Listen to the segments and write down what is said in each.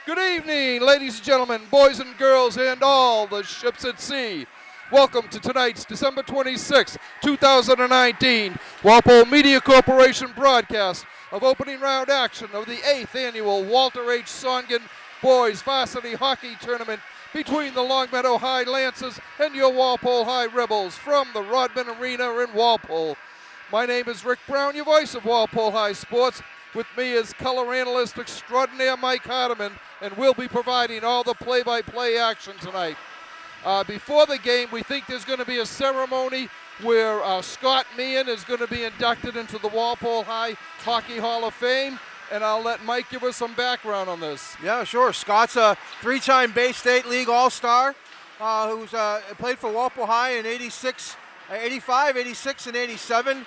Good evening, ladies and gentlemen, boys and girls, and all the ships at sea. Welcome to tonight's December 26, 2019 Walpole Media Corporation broadcast of opening round action of the 8th annual Walter H. Songen Boys Varsity Hockey Tournament between the Longmeadow High Lancers and your Walpole High Rebels from the Rodman Arena in Walpole. My name is Rick Brown, your voice of Walpole High Sports. With me is color analyst extraordinaire Mike Hardiman, and we'll be providing all the play-by-play action tonight. Before the game, we think there's going to be a ceremony where Scott Meehan is going to be inducted into the Walpole High Hockey Hall of Fame, and I'll let Mike give us some background on this. Yeah, sure. Scott's a three-time Bay State League All-Star who's played for Walpole High in 86, 85, 86, and 87.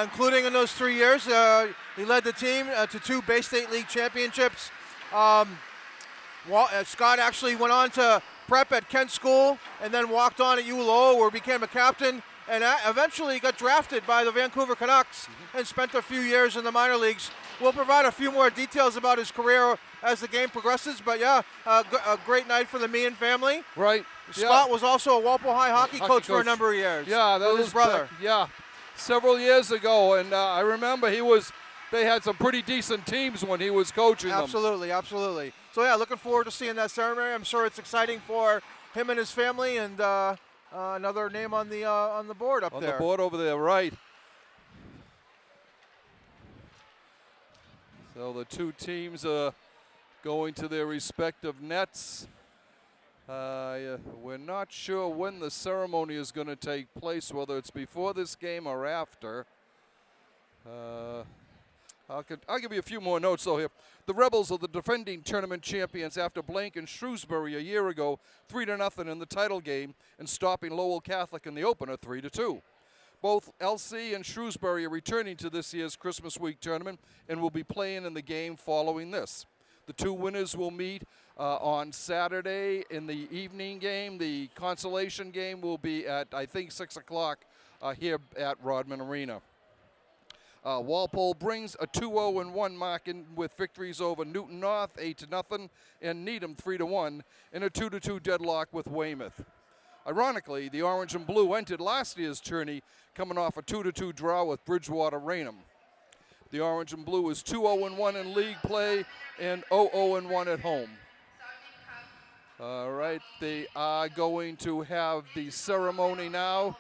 Including in those 3 years. He led the team to 2 Bay State League championships. Scott actually went on to prep at Kent School and then walked on at ULO where he became a captain and eventually got drafted by the Vancouver Canucks and spent a few years in the minor leagues. We'll provide a few more details about his career as the game progresses, but yeah, a great night for the Meehan family. Right. Scott was also a Walpole High hockey coach for a number of years. Yeah, that was was his brother. Several years ago, and I remember they had some pretty decent teams when he was coaching them. Absolutely. So yeah, looking forward to seeing that ceremony. I'm sure it's exciting for him and his family, and another name on the board up there. On the board over there, right. So the two teams are going to their respective nets. We're not sure when the ceremony is going to take place, whether it's before this game or after. I'll give you a few more notes, though, here. The Rebels are the defending tournament champions after blanking Shrewsbury a year ago 3-0 in the title game and stopping Lowell Catholic in the opener 3-2. Both LC and Shrewsbury are returning to this year's Christmas Week tournament and will be playing in the game following this. The two winners will meet on Saturday in the evening game. The consolation game will be at, I think, 6 o'clock here at Rodman Arena. Walpole brings a 2-0-1 mark in with victories over Newton North 8-0 and Needham 3-1 and a 2-2 deadlock with Weymouth. Ironically, the Orange and Blue entered last year's tourney coming off a 2-2 draw with Bridgewater Raynham. The Orange and Blue is 2-0-1 in league play and 0-0-1 at home. All right, they are going to have the ceremony now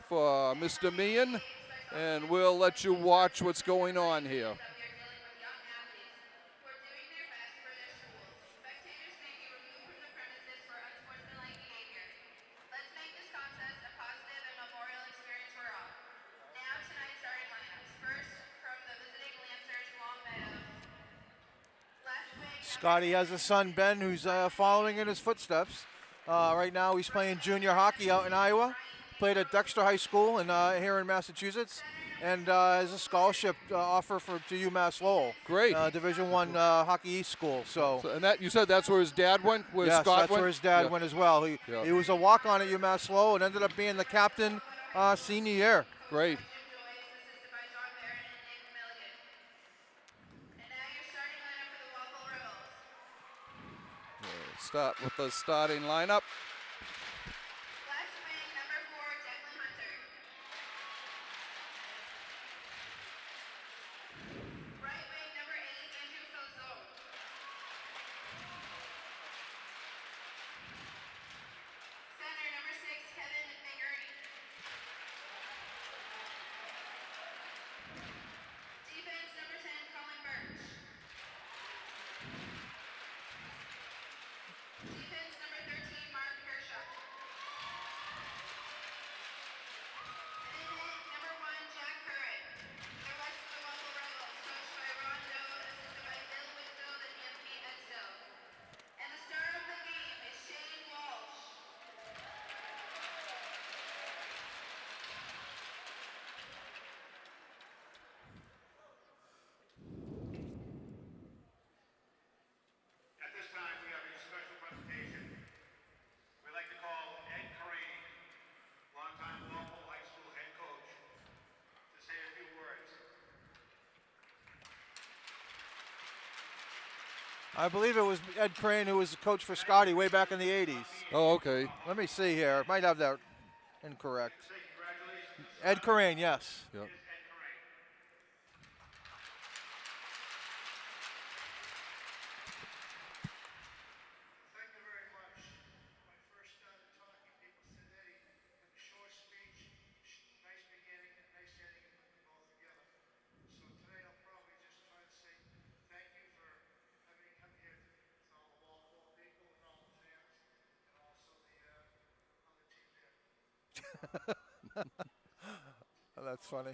for Mr. Meehan, and we'll let you watch what's going on here. Scotty has a son, Ben, who's following in his footsteps. Right now he's playing junior hockey out in Iowa. Played at Dexter High School here in Massachusetts. And has a scholarship offer to UMass Lowell. Great. Division I Hockey East school. And that you said that's where his dad went? Yes, Scott that's where his dad went as well. He was a walk-on at UMass Lowell and ended up being the captain senior year. Great. Start with the starting lineup. I believe it was Ed Crane who was the coach for Scotty way back in the 80s. Oh, okay. Let me see here. Might have that incorrect. Ed Crane, yes. Yep. Oh, that's funny.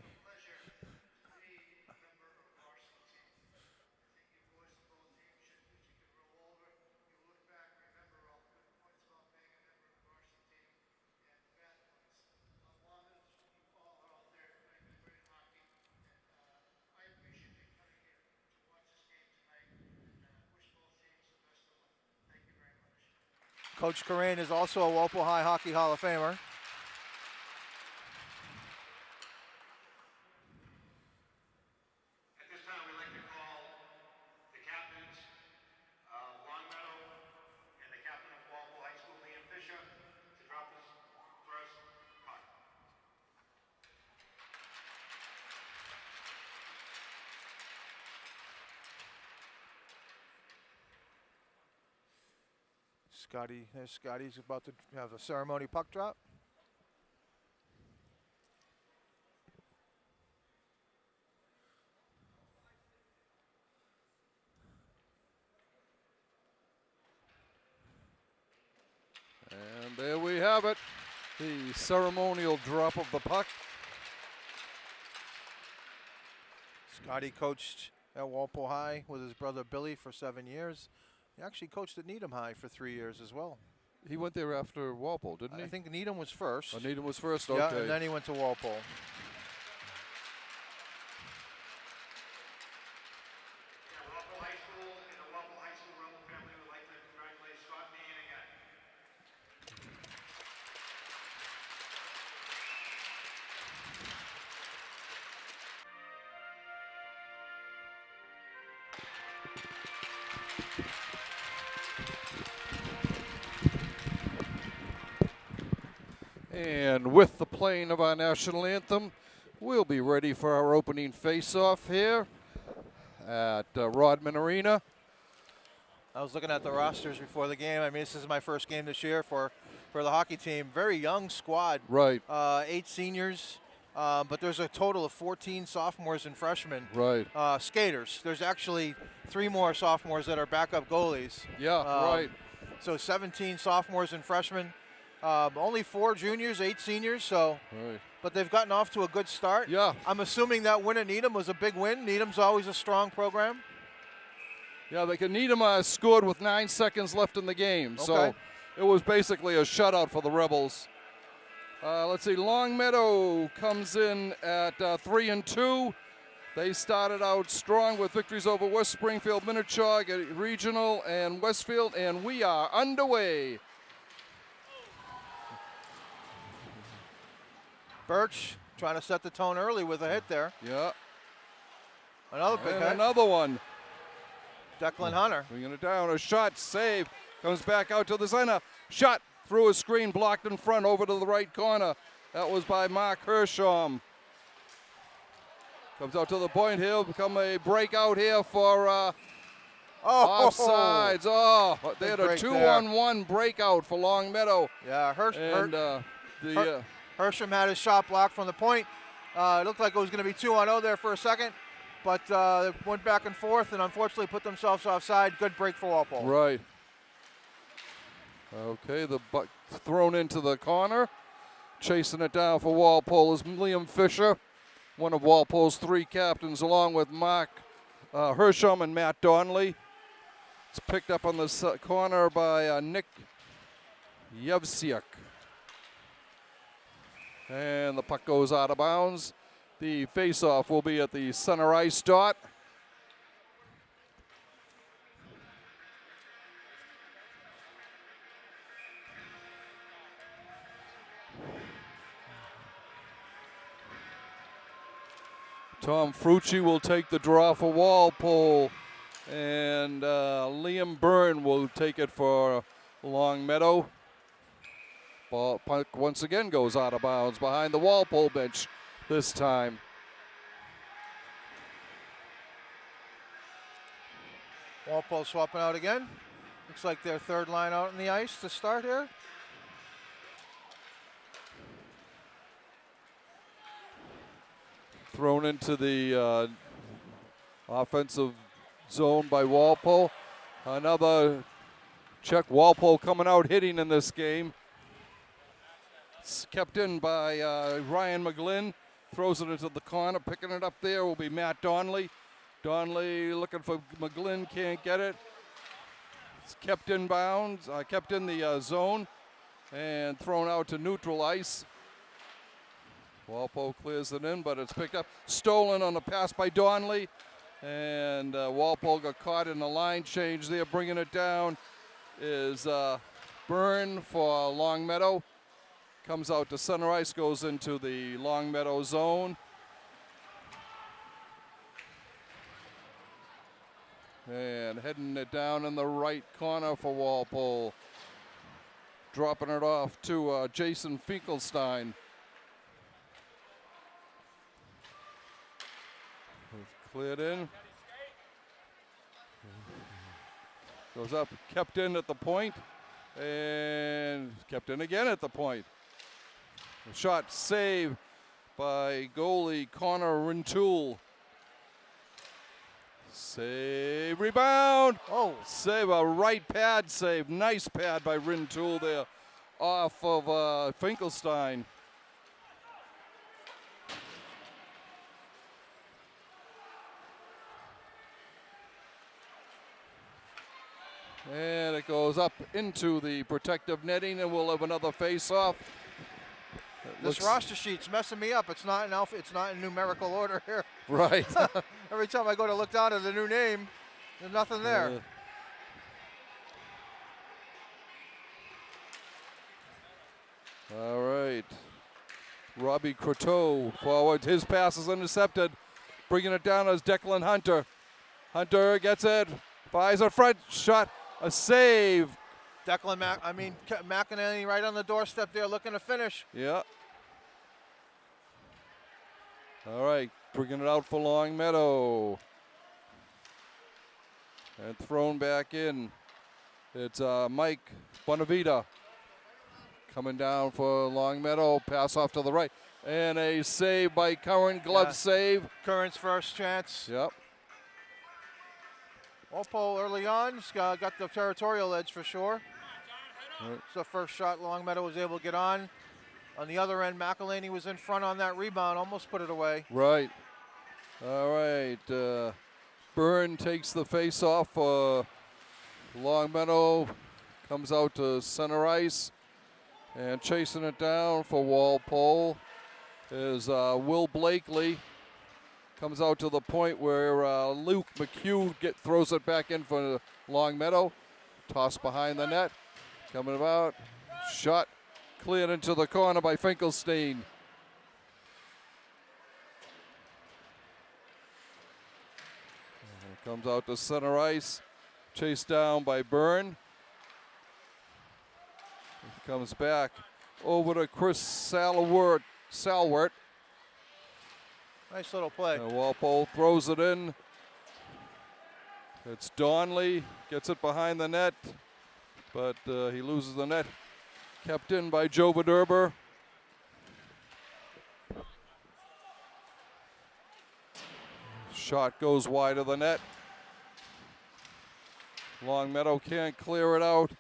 Coach Corain is also a Walpole High Hockey Hall of Famer. At this time, we'd like to call the captains of Longmeadow and the captain of Walpole High School, Liam Fisher, to drop his first puck. Scotty's about to have a ceremony puck drop. And there we have it. The ceremonial drop of the puck. Scotty coached at Walpole High with his brother Billy for 7 years. He actually coached at Needham High for 3 years as well. He went there after Walpole, didn't he? I think Needham was first. Oh, Needham was first, okay. Yeah, and then he went to Walpole. Walpole High School and the Walpole High School Rebel family would like to congratulate Scott Meehan again. And with the playing of our national anthem, we'll be ready for our opening face-off here at Rodman Arena. I was looking at the rosters before the game. I mean, this is my first game this year for the hockey team. Very young squad. Right. 8 seniors, but there's a total of 14 sophomores and freshmen. Right. Skaters. There's actually 3 more sophomores that are backup goalies. Yeah, right. So 17 sophomores and freshmen. Only 4 juniors, 8 seniors. So, Right. but they've gotten off to a good start. Yeah. I'm assuming that win at Needham was a big win. Needham's always a strong program. Yeah, Needham scored with 9 seconds left in the game. So Okay. it was basically a shutout for the Rebels. Let's see, Longmeadow comes in at 3-2. They started out strong with victories over West Springfield, Minnechaug, Regional, and Westfield, and we are underway. Birch trying to set the tone early with a hit there. Yeah, Another big and hit. another one. Declan Hunter. Bringing it down, a shot, save, comes back out to the center. Shot through a screen, blocked in front, over to the right corner. That was by Mark Hersham. Comes out to the point here, become a breakout here for offsides. Oh, they had a break 2-on-1 breakout for Longmeadow. Yeah, Hersham had his shot blocked from the point. It looked like it was going to be 2-0 there for a second, but they went back and forth and unfortunately put themselves offside. Good break for Walpole. Right. Okay, the buck thrown into the corner. Chasing it down for Walpole is Liam Fisher, one of Walpole's 3 captains, along with Mark Hersham and Matt Donnelly. It's picked up on the corner by Nick Yevsiak. And the puck goes out of bounds. The face-off will be at the center ice dot. Tom Frucci will take the draw for Walpole. And Liam Byrne will take it for Longmeadow. Ball puck once again goes out of bounds behind the Walpole bench this time. Walpole swapping out again. Looks like their third line out on the ice to start here. Thrown into the offensive zone by Walpole. Another check. Walpole coming out hitting in this game. It's kept in by Ryan McGlynn. Throws it into the corner. Picking it up there will be Matt Donnelly. Donnelly looking for McGlynn, can't get it. It's kept in bounds, kept in the zone, and thrown out to neutral ice. Walpole clears it in, but it's picked up. Stolen on the pass by Donnelly, and Walpole got caught in the line change there. Bringing it down is Byrne for Longmeadow. Comes out to center ice, goes into the Longmeadow zone. And heading it down in the right corner for Walpole. Dropping it off to Jason Finkelstein. Cleared in. Goes up, kept in at the point, and kept in again at the point. A shot saved by goalie Connor Rintoul. Save, rebound. Oh, Save, a right pad save. Nice pad by Rintoul there off of Finkelstein. And it goes up into the protective netting, and we'll have another face-off. this roster sheet's messing me up. It's not in it's not in numerical order here. Right. Every time I go to look down at the new name, there's nothing there. All right. Robbie Croteau forward. His pass is intercepted. Bringing it down as Declan Hunter. Hunter gets it. Fires a front shot. A save. Declan McEnany right on the doorstep there looking to finish. Yeah. All right. Bringing it out for Longmeadow. And thrown back in. It's Mike Bonavita coming down for Longmeadow. Pass off to the right. And a save by Curran. Glove save. Curran's first chance. Yep. Walpole early on got the territorial edge for sure. Right. It's the first shot Longmeadow was able to get on. On the other end, McElhaney was in front on that rebound, almost put it away. Right. All right. Byrne takes the face off. Longmeadow comes out to center ice. And chasing it down for Walpole is Will Blakely. Comes out to the point where Luke McHugh throws it back in for Longmeadow. Toss behind the net. Coming about. Shot cleared into the corner by Finkelstein. Comes out to center ice. Chased down by Byrne. Comes back over to Chris Salwert. Nice little play. Walpole throws it in. It's Donnelly. Gets it behind the net. But he loses the net. Kept in by Joe Vederber. Shot goes wide of the net. Longmeadow can't clear it out.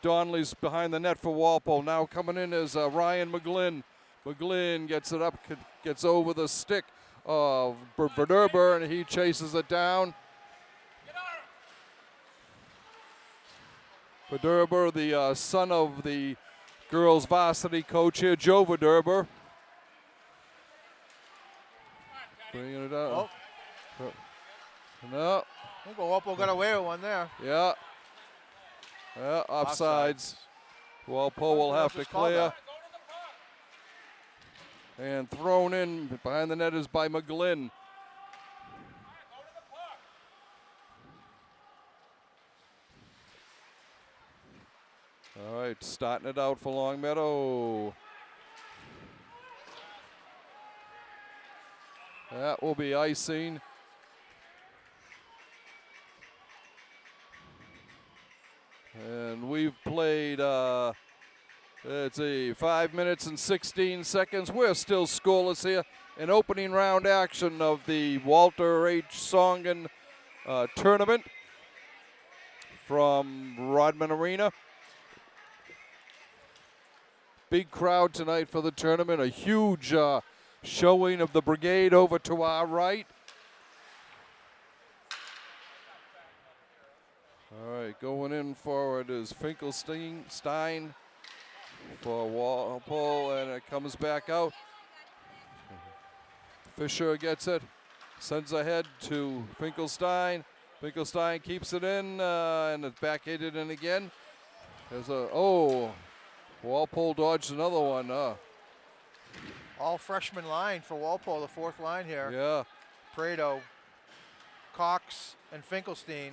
Donnelly's behind the net for Walpole. Now coming in is Ryan McGlynn. McGlynn gets it up, gets over the stick of Vederber, and he chases it down. Vederber, the son of the girls' varsity coach here, Joe Vederber. Bringing it out. Oh. No. I think Walpole got away with one there. Yeah. Yeah, offsides. Walpole will have to clear. And thrown in behind the net is by McGlynn. All right, starting it out for Longmeadow. That will be icing. And we've played, let's see, 5 minutes and 16 seconds. We're still scoreless here in opening round action of the Walter H. Songen tournament from Rodman Arena. Big crowd tonight for the tournament. A huge showing of the brigade over to our right. All right, going in forward is Finkelstein for Walpole, and it comes back out. Fisher gets it, sends ahead to Finkelstein. Finkelstein keeps it in, and it's back headed in again. There's Walpole dodged another one. All freshman line for Walpole, the fourth line here. Yeah. Prado, Cox, and Finkelstein.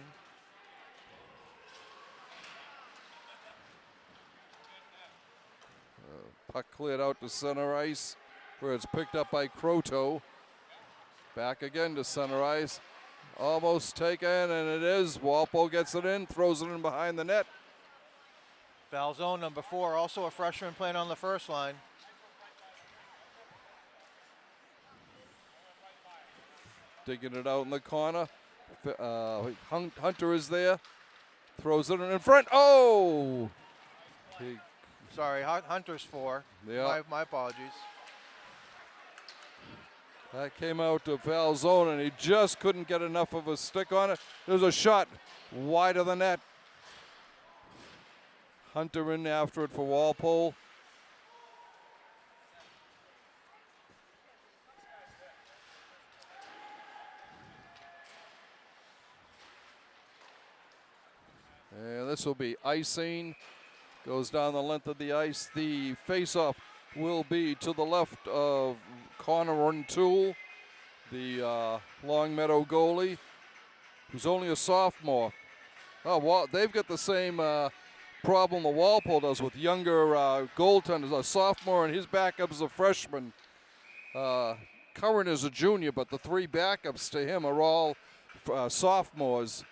Puck cleared out to center ice, where it's picked up by Croto. Back again to center ice. Almost taken, and it is. Walpole gets it in, throws it in behind the net. Foul zone number 4, also a freshman playing on the first line. Digging it out in the corner. Hunter is there. Throws it in front. Oh! Sorry, Hunter's 4. Yeah. My apologies. That came out to foul zone, and he just couldn't get enough of a stick on it. There's a shot wide of the net. Hunter in after it for Walpole. And this will be icing. Goes down the length of the ice. The face-off will be to the left of Connor Runtool, the Longmeadow goalie, who's only a sophomore. Oh, well, they've got the same problem the Walpole does with younger goaltenders. A sophomore and his backup is a freshman. Curran is a junior, but the 3 backups to him are all sophomores.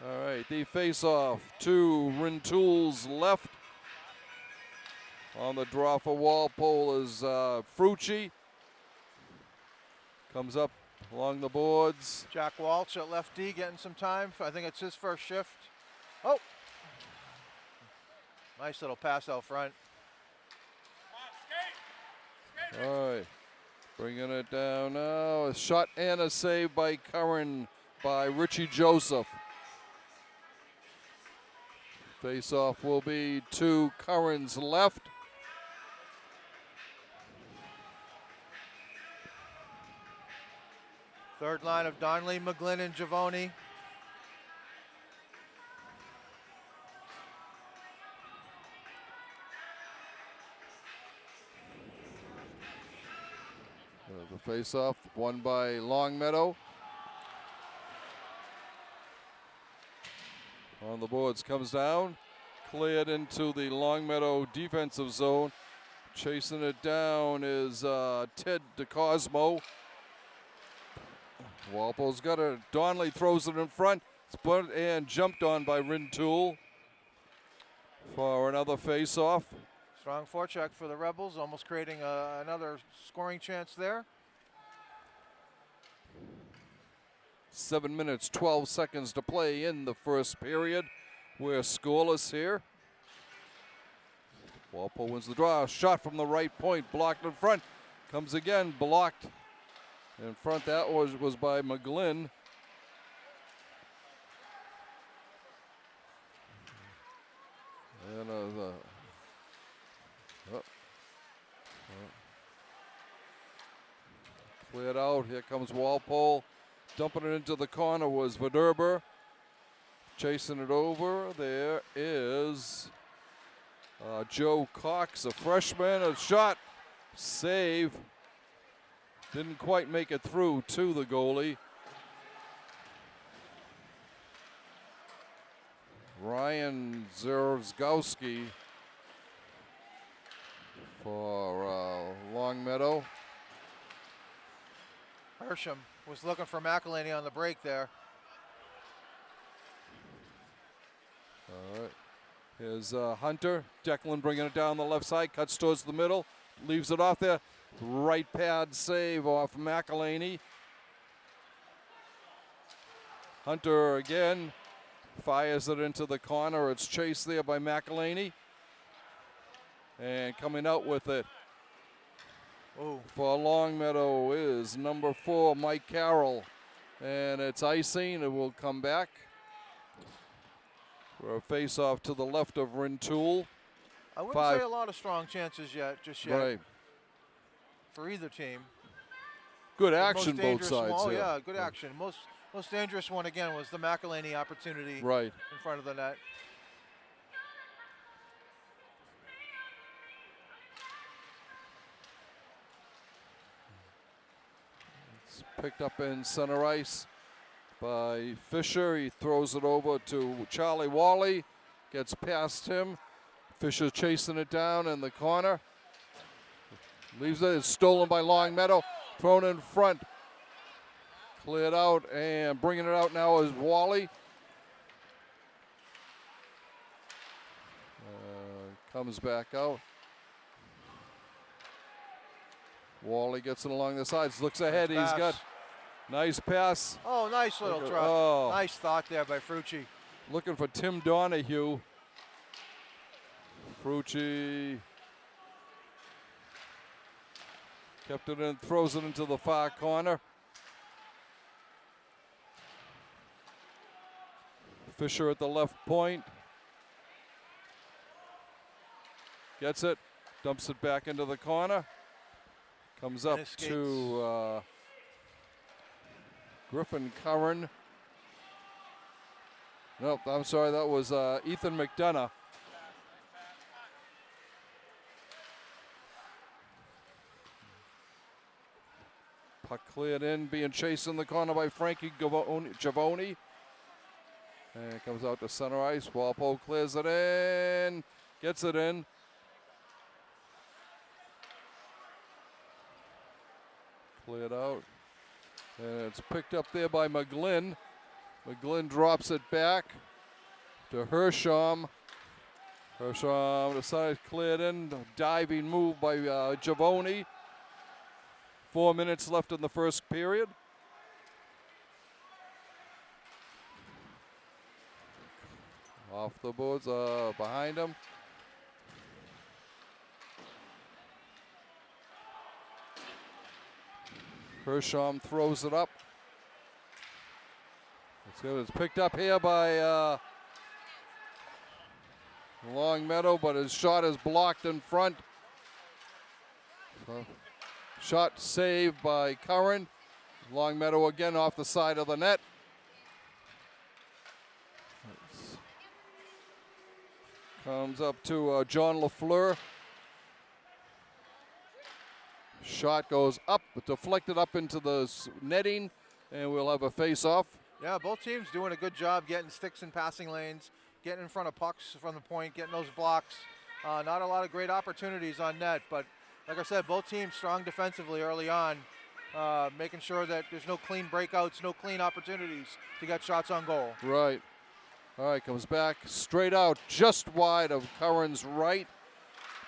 All right, the face-off to Rintoul's left. On the draw for Walpole is Frucci. Comes up along the boards. Jack Walsh at left D getting some time. I think it's his first shift. Oh! Nice little pass out front. All right, bringing it down now. A shot and a save by Curran by Richie Joseph. Face-off will be to Curran's left. Third line of Donnelly, McGlynn, and Giavoni. The face-off won by Longmeadow. On the boards, comes down, cleared into the Longmeadow defensive zone. Chasing it down is Ted DeCosmo. Walpole's got it. Donnelly throws it in front. Spun and jumped on by Rintoul for another face-off. Strong forecheck for the Rebels, almost creating another scoring chance there. 7 minutes, 12 seconds to play in the first period. We're scoreless here. Walpole wins the draw. Shot from the right point, blocked in front. Comes again, blocked in front. That was by McGlynn. And cleared out. Here comes Walpole. Dumping it into the corner was Verderber. Chasing it over. There is Joe Cox, a freshman. A shot. Save. Didn't quite make it through to the goalie. Ryan Zerzgowski for Longmeadow. Hersham was looking for McElhaney on the break there. All right. Here's Hunter. Declan bringing it down the left side, cuts towards the middle, leaves it off there. Right pad save off McElhaney. Hunter again fires it into the corner. It's chased there by McElhaney. And coming out with it for Longmeadow is number 4, Mike Carroll. And it's icing. It will come back for a face-off to the left of Rintoul. I wouldn't say a lot of strong chances yet, just yet, Right. for either team. Good The action most both dangerous sides. one- Oh, here. yeah, good action. Most dangerous one, again, was the McElhaney opportunity Right. in front of the net. It's picked up in center ice by Fisher. He throws it over to Charlie Wally. Gets past him. Fisher chasing it down in the corner. Leaves it. It's stolen by Longmeadow. Thrown in front. Cleared out, and bringing it out now is Wally. Comes back out. Wally gets it along the sides. Looks ahead. Nice He's got pass. nice pass. Oh, nice little Look at- drop. oh. Nice thought there by Frucci. Looking for Tim Donahue. Frucci kept it in, throws it into the far corner. Fisher at the left point. Gets it, dumps it back into the corner. Comes up escapes. to Griffin Curran. Nope, I'm sorry, that was Ethan McDonough. Puck cleared in, being chased in the corner by Frankie Giavoni. And it comes out to center ice. Walpole clears it in, gets it in. Cleared out. And it's picked up there by McGlynn. McGlynn drops it back to Hersham. Hersham decided cleared in. Diving move by Giavoni. 4 minutes left in the first period. Off the boards, behind him. Hersham throws it up. It's good. It's picked up here by Longmeadow, but his shot is blocked in front. So, shot saved by Curran. Longmeadow again off the side of the net. Comes up to John LaFleur. Shot goes up, deflected up into the netting, and we'll have a face-off. Yeah, both teams doing a good job getting sticks in passing lanes, getting in front of pucks from the point, getting those blocks. Not a lot of great opportunities on net, but like I said, both teams strong defensively early on, making sure that there's no clean breakouts, no clean opportunities to get shots on goal. Right. All right, comes back straight out, just wide of Curran's right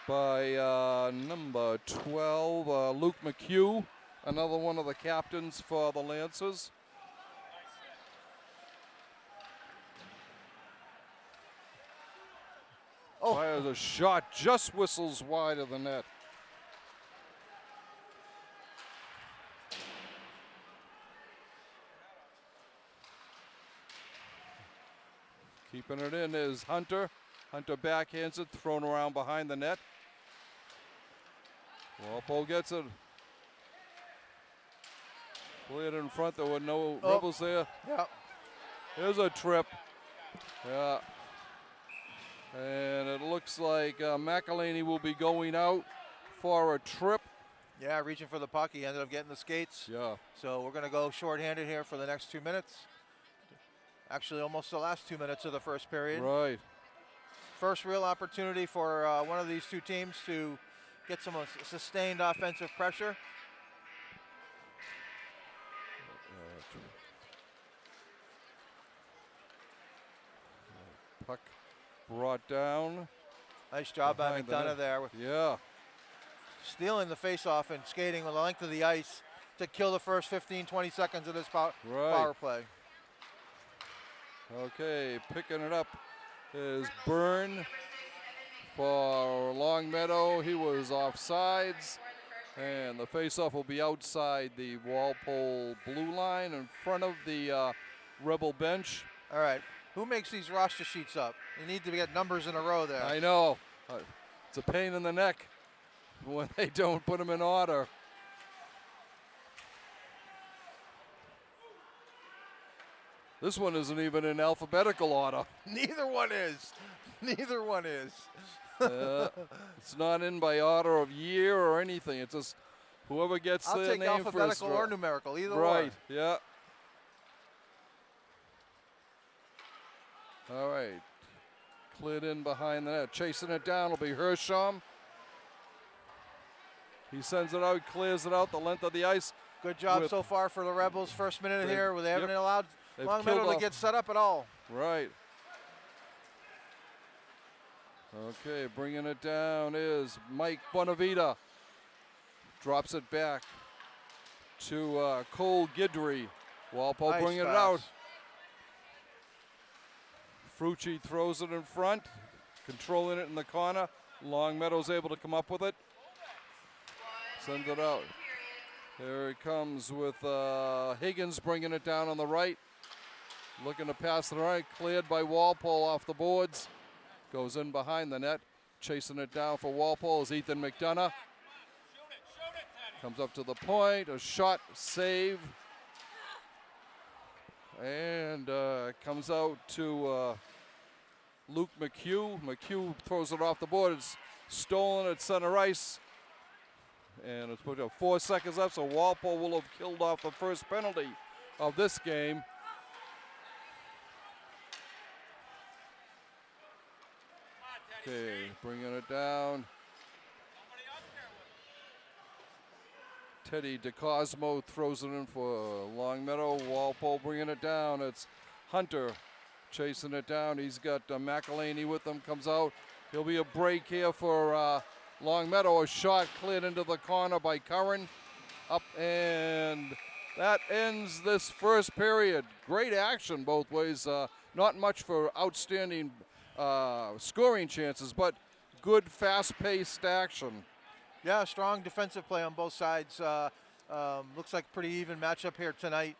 by number 12, Luke McHugh, another one of the captains for the Lancers. Oh. Fires a shot, just whistles wide of the net. Keeping it in is Hunter. Hunter backhands it, thrown around behind the net. Walpole gets it. Cleared in front, there were no Rebels there. Yeah. Here's a trip. Yeah. And it looks like McElhaney will be going out for a trip. Yeah, reaching for the puck. He ended up getting the skates. Yeah. So we're going to go shorthanded here for the next 2 minutes. Actually, almost the last 2 minutes of the first period. Right. First real opportunity for one of these two teams to get some sustained offensive pressure. Puck brought down. Nice job by Behind the McDonough net. there, with Yeah. stealing the faceoff and skating with the length of the ice to kill the first 15, 20 seconds of this power play. Okay, picking it up is Byrne for Longmeadow. He was offsides, and the faceoff will be outside the Walpole blue line in front of the Rebel bench. All right, who makes these roster sheets up? You need to get numbers in a row there. I know. It's a pain in the neck when they don't put them in order. This one isn't even in alphabetical order. Neither one is. Neither one is. It's not in by order of year or anything. It's just whoever gets I'll their take name alphabetical first. or numerical, either Right, one. yeah. All right. Cleared in behind the net. Chasing it down will be Hersham. He sends it out, clears it out the length of the ice. Good job so far for the Rebels. First minute here where they haven't allowed They've Longmeadow killed to get set up at all. Right. Okay, bringing it down is Mike Bonavita. Drops it back to Cole Guidry. Walpole Nice bringing it pass. out. Frucci throws it in front, controlling it in the corner. Longmeadow's able to come up with it. Sends it out. There he comes with Higgins bringing it down on the right. Looking to pass to the right, cleared by Walpole off the boards. Goes in behind the net. Chasing it down for Walpole is Ethan McDonough. Comes up to the point, a shot, save. And comes out to Luke McHugh. McHugh throws it off the board. It's stolen at center ice. And it's put 4 seconds left, so Walpole will have killed off the first penalty of this game. Okay, bringing it down. Teddy DeCosmo throws it in for Longmeadow. Walpole bringing it down. It's Hunter chasing it down. He's got McElhaney with him, comes out. There'll be a break here for Longmeadow. A shot cleared into the corner by Curran. Up, and that ends this first period. Great action both ways. Not much for outstanding scoring chances, but good fast-paced action. Yeah, strong defensive play on both sides. Looks like a pretty even matchup here tonight.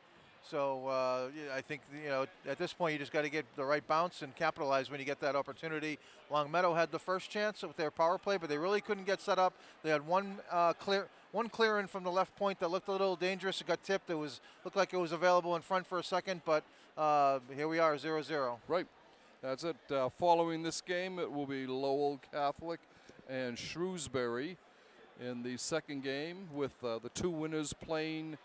So yeah, I think at this point you just got to get the right bounce and capitalize when you get that opportunity. Longmeadow had the first chance with their power play, but they really couldn't get set up. They had one clear in from the left point that looked a little dangerous. It got tipped. Looked like it was available in front for a second, but here we are, 0-0. Right. That's it. Following this game, it will be Lowell Catholic and Shrewsbury in the second game, with the two winners playing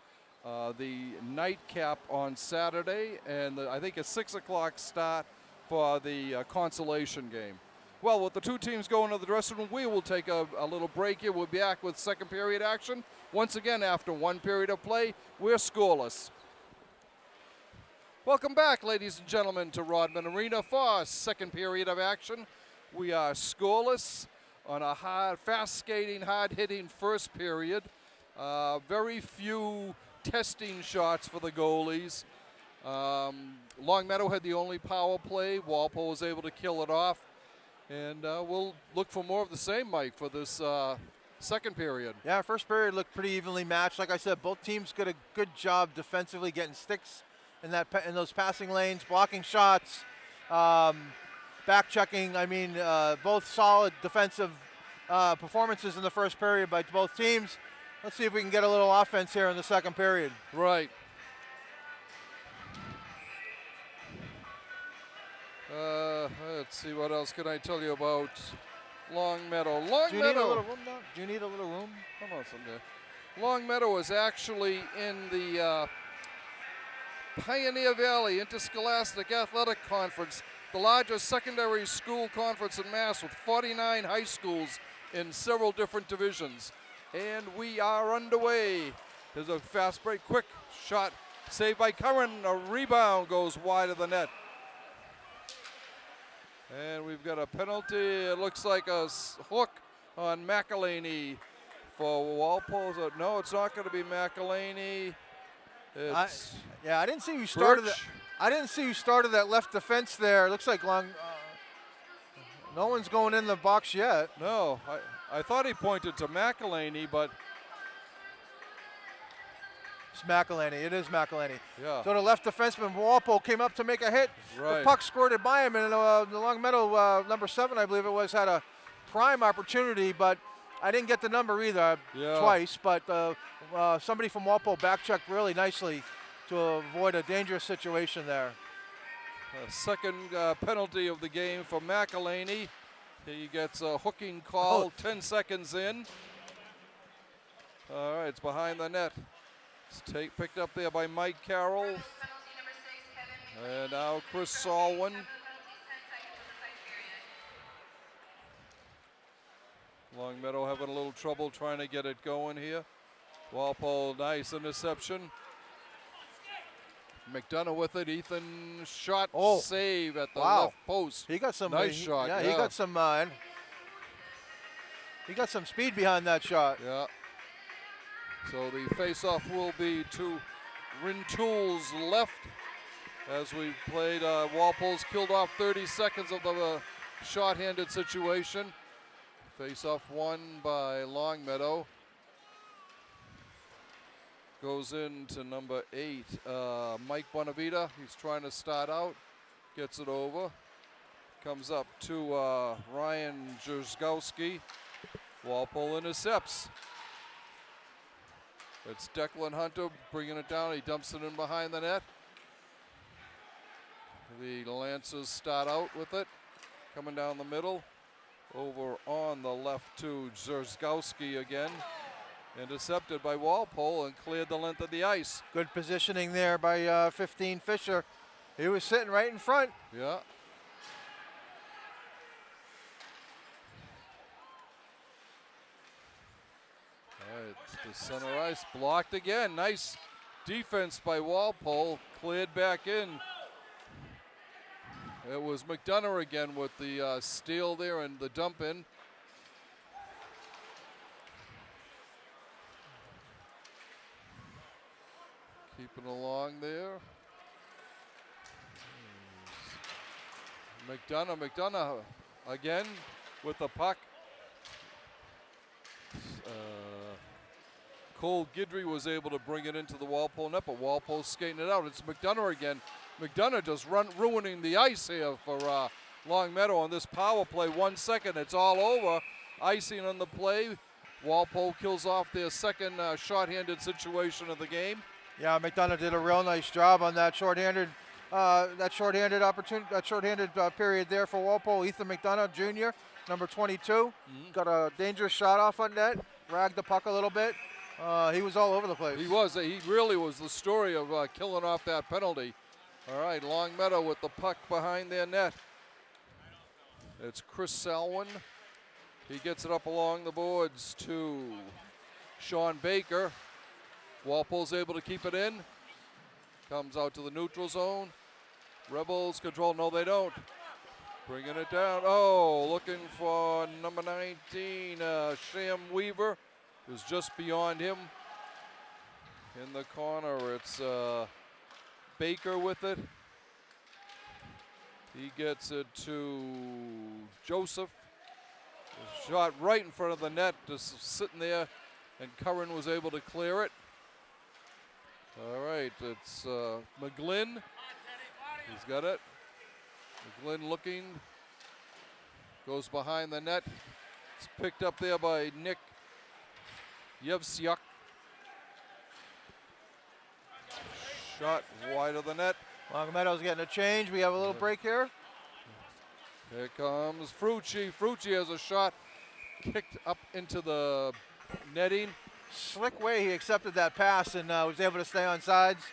the nightcap on Saturday, and I think a 6 o'clock start for the consolation game. Well, with the two teams going to the dressing room, we will take a little break here. We'll be back with second period action. Once again, after one period of play, we're scoreless. Welcome back, ladies and gentlemen, to Rodman Arena for our second period of action. We are scoreless on a fast skating, hard hitting first period. Very few testing shots for the goalies. Longmeadow had the only power play. Walpole was able to kill it off. And we'll look for more of the same, Mike, for this second period. Yeah, first period looked pretty evenly matched. Like I said, both teams did a good job defensively getting sticks in those passing lanes, blocking shots, back checking. I mean, both solid defensive performances in the first period by both teams. Let's see if we can get a little offense here in the second period. Right. Let's see, what else can I tell you about Longmeadow. Do you need a little room now? Do you need a little room? Hold on someday. Longmeadow is actually in the Pioneer Valley Interscholastic Athletic Conference, the largest secondary school conference in Mass with 49 high schools in several different divisions. And we are underway. There's a fast break, quick shot, saved by Curran. A rebound goes wide of the net. And we've got a penalty. It looks like a hook on McElhaney for Walpole. No, it's not going to be McElhaney. It's I didn't see who started Birch. that. I didn't see who started that left defense there. It looks like no one's going in the box yet. No, I thought he pointed to McElhaney, but It's McElhaney. It is McElhaney. yeah. So the left defenseman Walpole came up to make a hit. Right. The puck squirted by him, and the Longmeadow number 7, I believe it was, had a prime opportunity, but I didn't get the number either twice. But somebody from Walpole back-checked really nicely to avoid a dangerous situation there. Second penalty of the game for McElhaney. He gets a hooking call 10 seconds in. All right, it's behind the net. It's picked up there by Mike Carroll. And now Chris Salwin. Longmeadow having a little trouble trying to get it going here. Walpole, nice interception. McDonough with it. Ethan shot save at the left post. He got some nice shot. Yeah, he got some. He got some speed behind that shot. Yeah. So the face-off will be to Rintoul's left. As we played, Walpole's killed off 30 seconds of the short-handed situation. Face-off won by Longmeadow. Goes into number 8, Mike Bonavita. He's trying to start out, gets it over. Comes up to Ryan Jerzgowski. Walpole intercepts. It's Declan Hunter bringing it down. He dumps it in behind the net. The Lancers start out with it. Coming down the middle. Over on the left to Jerzgowski again. Intercepted by Walpole and cleared the length of the ice. Good positioning there by 15 Fisher. He was sitting right in front. Yeah. All right, the center ice blocked again. Nice defense by Walpole. Cleared back in. It was McDonough again with the steal there and the dump in. Keeping along there. McDonough again with the puck. Cole Guidry was able to bring it into the Walpole net, but Walpole's skating it out. It's McDonough again. McDonough just ruining the ice here for Longmeadow on this power play. 1 second, it's all over. Icing on the play. Walpole kills off their second short-handed situation of the game. Yeah, McDonough did a real nice job on that short-handed period there for Walpole. Ethan McDonough Jr., number 22, got a dangerous shot off on net, ragged the puck a little bit. He was all over the place. He was. He really was the story of killing off that penalty. All right, Longmeadow with the puck behind their net. It's Chris Salwin. He gets it up along the boards to Sean Baker. Walpole's able to keep it in. Comes out to the neutral zone. Rebels control. No, they don't. Bringing it down. Oh, looking for number 19, Sham Weaver. It was just beyond him. In the corner, it's Baker with it. He gets it to Joseph. Shot right in front of the net, just sitting there, and Curran was able to clear it. All right, it's McGlynn. He's got it. McGlynn looking. Goes behind the net. It's picked up there by Nick Yevsiuk. Shot wide of the net. Longmeadow's getting a change. We have a little break here. Here comes Frucci. Frucci has a shot kicked up into the netting. Slick way he accepted that pass and was able to stay on sides.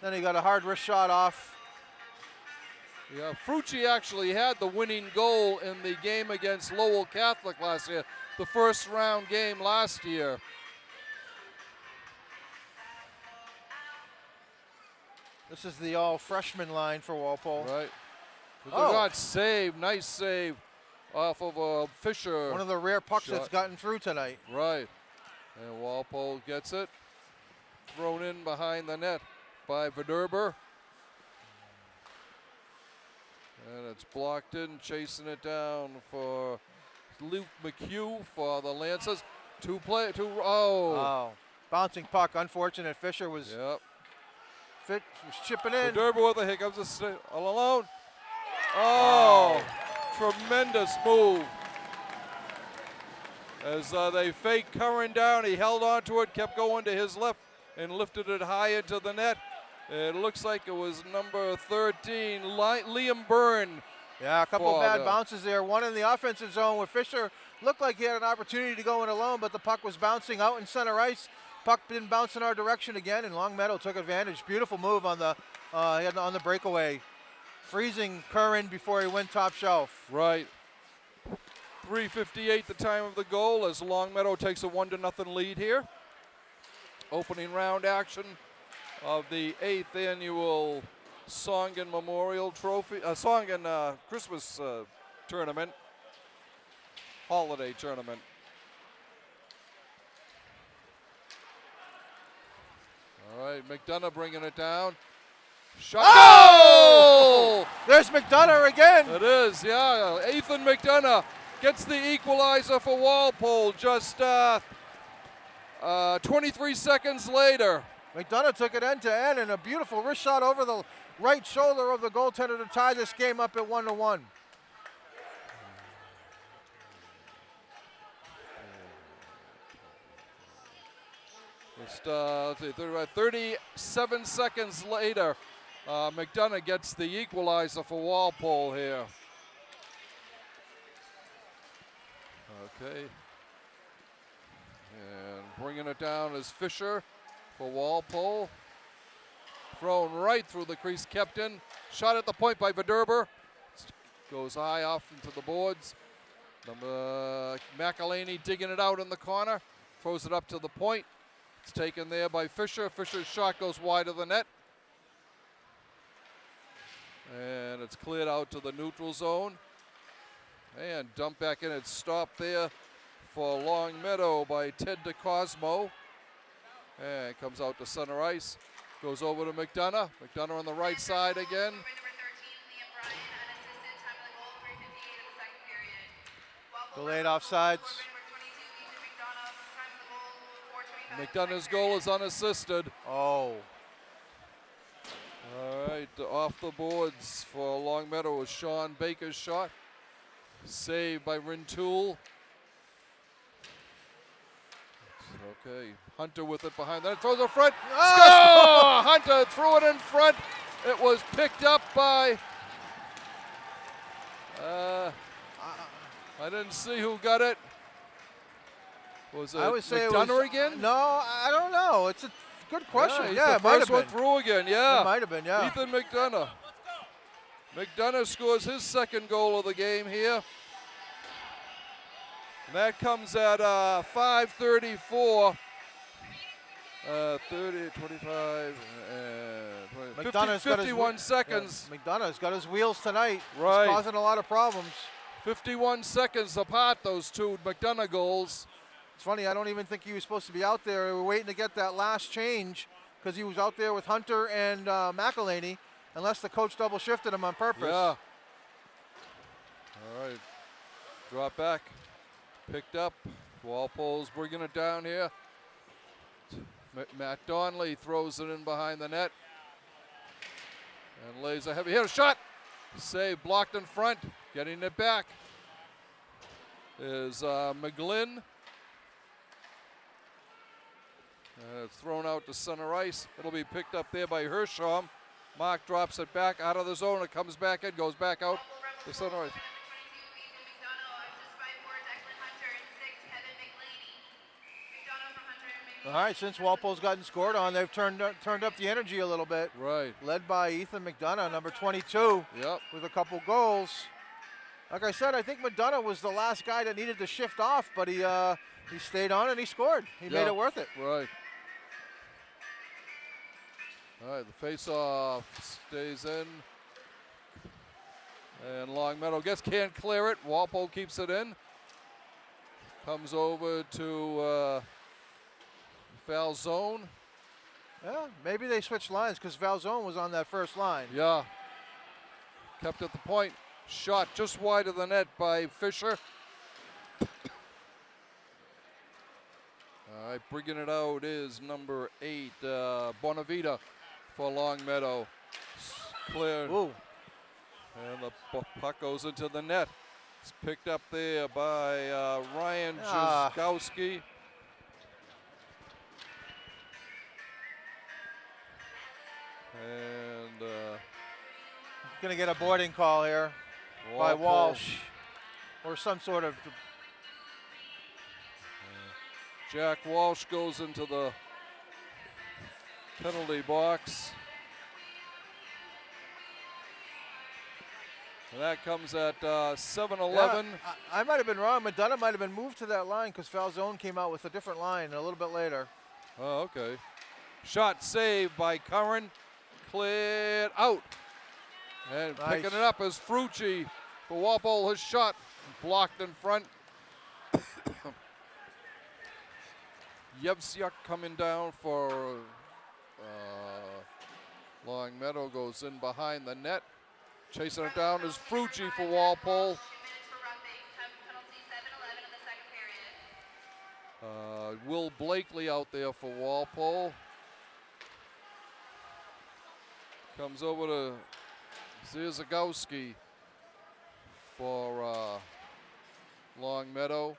Then he got a hard wrist shot off. Yeah, Frucci actually had the winning goal in the game against Lowell Catholic last year, the first round game last year. This is the all freshman line for Walpole. Right. Oh. Good save, nice save off of Fisher. One of the rare pucks shot. that's gotten through tonight. Right. And Walpole gets it. Thrown in behind the net by Verderber. And it's blocked in, chasing it down for Luke McHugh for the Lancers. Oh. Bouncing puck. Unfortunate. Fisher was, Yep. was chipping in. Verderber with the hiccups. All alone. Oh. Tremendous move. As they fake Curran down, he held on to it, kept going to his left, and lifted it high into the net. It looks like it was number 13, Liam Byrne. Yeah, a couple for bad the- bounces there. One in the offensive zone where Fisher looked like he had an opportunity to go in alone, but the puck was bouncing out in center ice. Puck didn't bounce in our direction again, and Longmeadow took advantage. Beautiful move on the on the breakaway, freezing Curran before he went top shelf. Right. 3:58 the time of the goal as Longmeadow takes a 1-0 lead here. Opening round action of the 8th annual Songen Memorial Trophy, Songen Christmas tournament, holiday tournament. All right, McDonough bringing it down. Shot. Oh! There's McDonough again. It is, yeah. Ethan McDonough gets the equalizer for Walpole just 23 seconds later. McDonough took it end to end, and a beautiful wrist shot over the right shoulder of the goaltender to tie this game up at 1-1. Just, let's see, 37 seconds later, McDonough gets the equalizer for Walpole here. Okay. And bringing it down is Fisher for Walpole. Thrown right through the crease, kept in. Shot at the point by Verderber. Goes high off into the boards. McElhaney digging it out in the corner. Throws it up to the point. It's taken there by Fisher. Fisher's shot goes wide of the net. And it's cleared out to the neutral zone. And dumped back in. It's stopped there for Longmeadow by Ted DeCosmo. And comes out to center ice. Goes over to McDonough. McDonough on the right side again. Delayed offsides. McDonough's goal is unassisted. Oh. All right, off the boards for Longmeadow was Sean Baker's shot. Saved by Rintoul. Okay, Hunter with it behind that. Throws it front. Oh! Score! Hunter threw it in front. It was picked up by, I didn't see who got it. Was it I would say McDonough again? No, I don't know. It's a good question. he's Yeah, the it might have first one been. through again, yeah. It might have been, yeah. Ethan McDonough. McDonough scores his second goal of the game here. And that comes at 5:34. 30, 25, 50, McDonough's got his 51 seconds. Yeah, McDonough's got his wheels tonight. Right. He's causing a lot of problems. 51 seconds apart, those two McDonough goals. It's funny, I don't even think he was supposed to be out there. We were waiting to get that last change because he was out there with Hunter and McElhaney, unless the coach double shifted him on purpose. Yeah. All right. Drop back. Picked up. Walpole's bringing it down here. Matt Donnelly throws it in behind the net. And lays a heavy hit. Shot! Save blocked in front. Getting it back is McGlynn. It's thrown out to center ice. It'll be picked up there by Hersham. Mark drops it back out of the zone. It comes back in, goes back out to center ice. All right, since Walpole's gotten scored on, they've turned up the energy a little bit. Right. Led by Ethan McDonough, number 22, Yep. with a couple goals. Like I said, I think McDonough was the last guy that needed to shift off, but he stayed on and he scored. He made it worth it. Right. All right, the face-off stays in. And Longmeadow can't clear it. Walpole keeps it in. Comes over to foul zone. Yeah, maybe they switched lines because Valzone was on that first line. Yeah. Kept at the point. Shot just wide of the net by Fisher. All right, bringing it out is number 8, Bonavita for Longmeadow. Cleared. Ooh. And the puck goes into the net. It's picked up there by Ryan Jaszkowski. And Gonna get a boarding call here by Walsh, or some sort of. Jack Walsh goes into the penalty box. And that comes at 7:11. Yeah, I might have been wrong. McDonough might have been moved to that line because Valzone came out with a different line a little bit later. Oh, okay. Shot saved by Curran. Cleared out. And Nice. picking it up is Frucci for Walpole. His shot blocked in front. Yevsiuk coming down for Longmeadow, goes in behind the net. Chasing it down is Frucci for Walpole. Will Blakely out there for Walpole. Comes over to Zagowski for Longmeadow.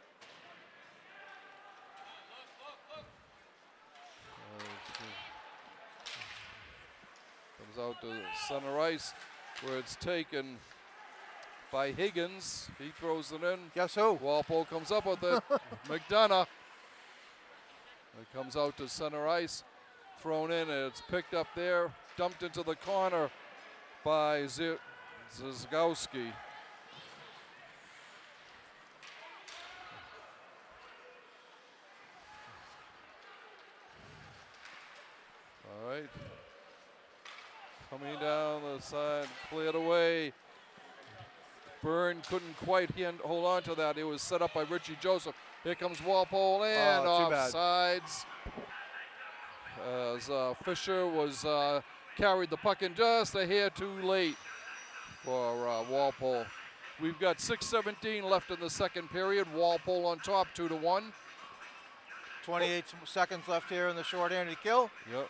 Comes out to center ice where it's taken by Higgins. He throws it in. Guess who? Walpole comes up with it. McDonough. It comes out to center ice. Thrown in and it's picked up there. Dumped into the corner by Zagowski. All right. Coming down the side, cleared away. Byrne couldn't quite hold on to that. It was set up by Richie Joseph. Here comes Walpole and offsides. As Fisher was carried the puck in just a hair too late for Walpole. We've got 6:17 left in the second period. Walpole on top, 2-1. 28 seconds left here in the short-handed kill. Yep.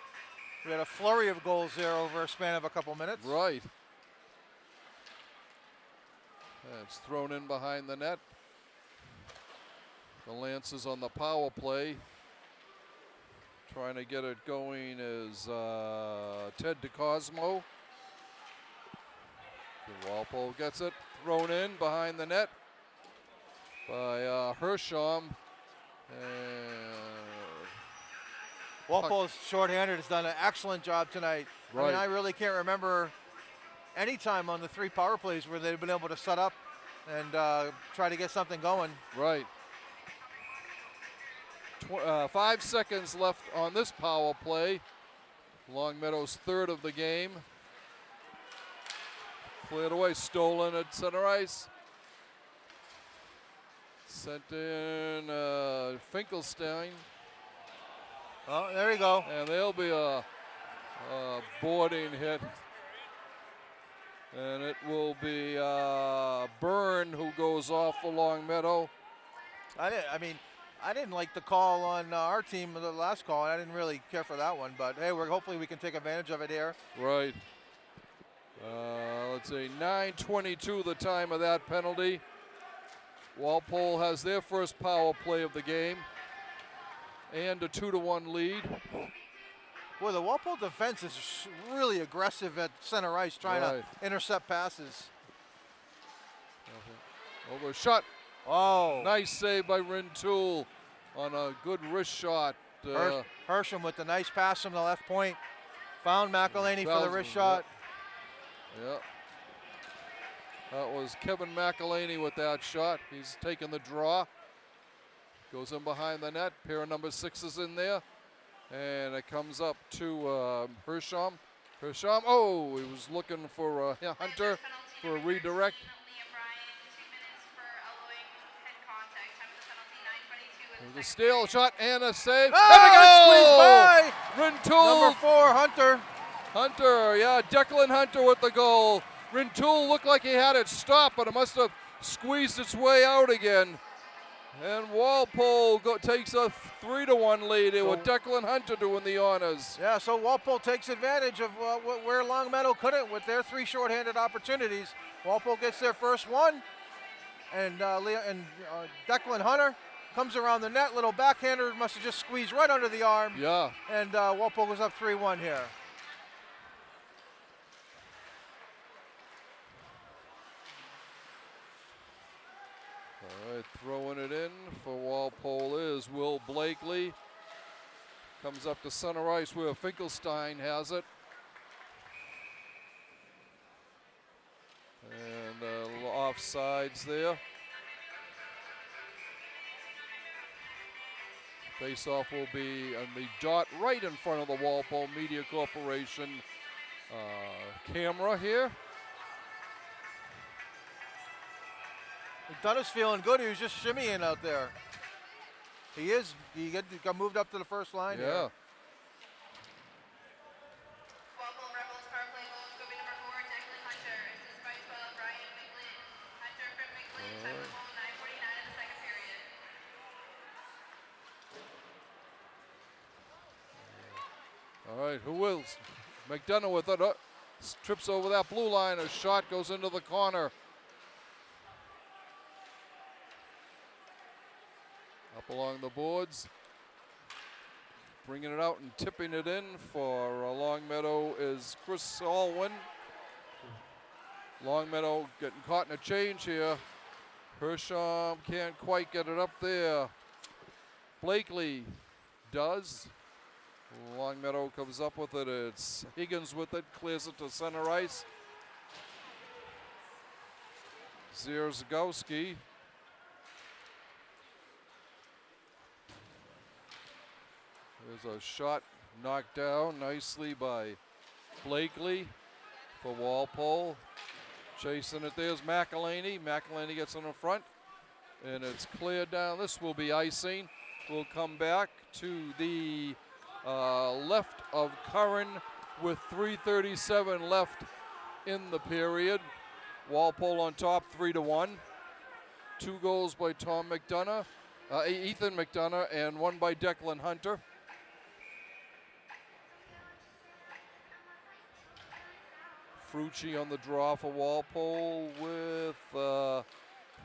We had a flurry of goals there over a span of a couple minutes. Right. It's thrown in behind the net. The Lancers on the power play. Trying to get it going is Ted DeCosmo. Walpole gets it thrown in behind the net by Hersham. Walpole's shorthanded has done an excellent job tonight. Right. I mean, I really can't remember any time on the 3 power plays where they've been able to set up and try to get something going. Right. 5 seconds left on this power play. Longmeadow's third of the game. Cleared away, stolen at center ice. Sent in Finkelstein. Oh, there you go. And there'll be a boarding hit. And it will be Byrne who goes off for Longmeadow. I didn't like the call on our team, the last call. I didn't really care for that one, but hey, hopefully we can take advantage of it here. Right. Let's see, 9:22 the time of that penalty. Walpole has their first power play of the game and a 2-1 lead. Boy, the Walpole defense is really aggressive at center ice, trying to intercept passes. Over shot. Oh. Nice save by Rintoul on a good wrist shot Hersham with the nice pass from the left point. Found McElhaney for the wrist shot. Yeah. That was Kevin McElhaney with that shot. He's taking the draw. Goes in behind the net. Pair of number 6s in there. And it comes up to Hersham. Hersham, oh, he was looking for Hunter for a redirect. There's a steal shot and a save. Oh, and a goal! Rintoul. Number 4, Hunter. Hunter, yeah, Declan Hunter with the goal. Rintoul looked like he had it stopped, but it must have squeezed its way out again. And Walpole takes a 3-1 lead here with Declan Hunter doing the honors. Yeah, so Walpole takes advantage of where Longmeadow couldn't with their 3 shorthanded opportunities. Walpole gets their first one, and Declan Hunter comes around the net. Little backhander, must have just squeezed right under the arm. Yeah. And Walpole goes up 3-1 here. All right, throwing it in for Walpole is Will Blakely. Comes up to center ice where Finkelstein has it. And offsides there. Face-off will be on the dot right in front of the Walpole Media Corporation camera here. Dunnis feeling good. He was just shimmying out there. He is. He got moved up to the first line. Yeah. Here. Walpole Rebels power play goals go be number 4, Declan Hunter. Assist by 12, Ryan McLean. Hunter from McLean, time of goal 9:49 in the second period. All right, who wills? McDonough with it. Trips over that blue line. A shot goes into the corner. Up along the boards. Bringing it out and tipping it in for Longmeadow is Chris Alwyn. Longmeadow getting caught in a change here. Hersham can't quite get it up there. Blakely does. Longmeadow comes up with it. It's Higgins with it, clears it to center ice. Zierzgowski. There's a shot knocked down nicely by Blakely for Walpole. Chasing it, there's McElhaney. McElhaney gets in the front, and it's cleared down. This will be icing. We'll come back to the left of Curran with 3:37 left in the period. Walpole on top, 3-1. 2 goals by Ethan McDonough, and 1 by Declan Hunter. Frucci on the draw for Walpole with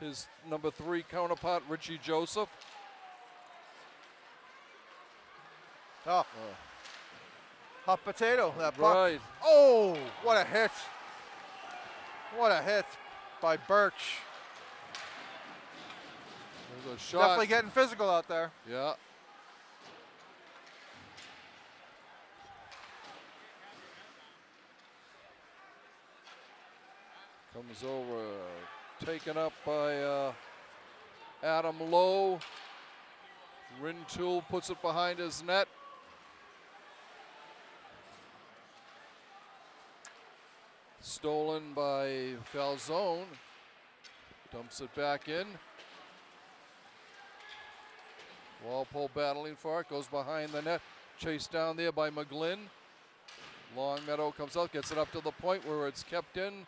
his number 3 counterpart, Richie Joseph. Hot potato, that puck. Right. Oh, what a hit. What a hit by Birch. There's a shot. Definitely getting physical out there. Yeah. Comes over, taken up by Adam Lowe. Rintoul puts it behind his net. Stolen by Falzone. Dumps it back in. Walpole battling for it, goes behind the net. Chased down there by McGlynn. Longmeadow comes out, gets it up to the point where it's kept in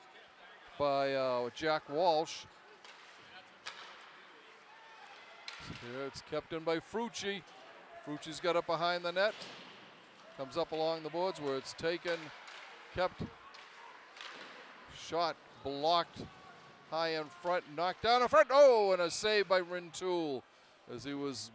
by Jack Walsh. Here it's kept in by Frucci. Frucci's got it behind the net. Comes up along the boards where it's taken, kept. Shot blocked high in front, knocked down in front. Oh, and a save by Rintoul as he was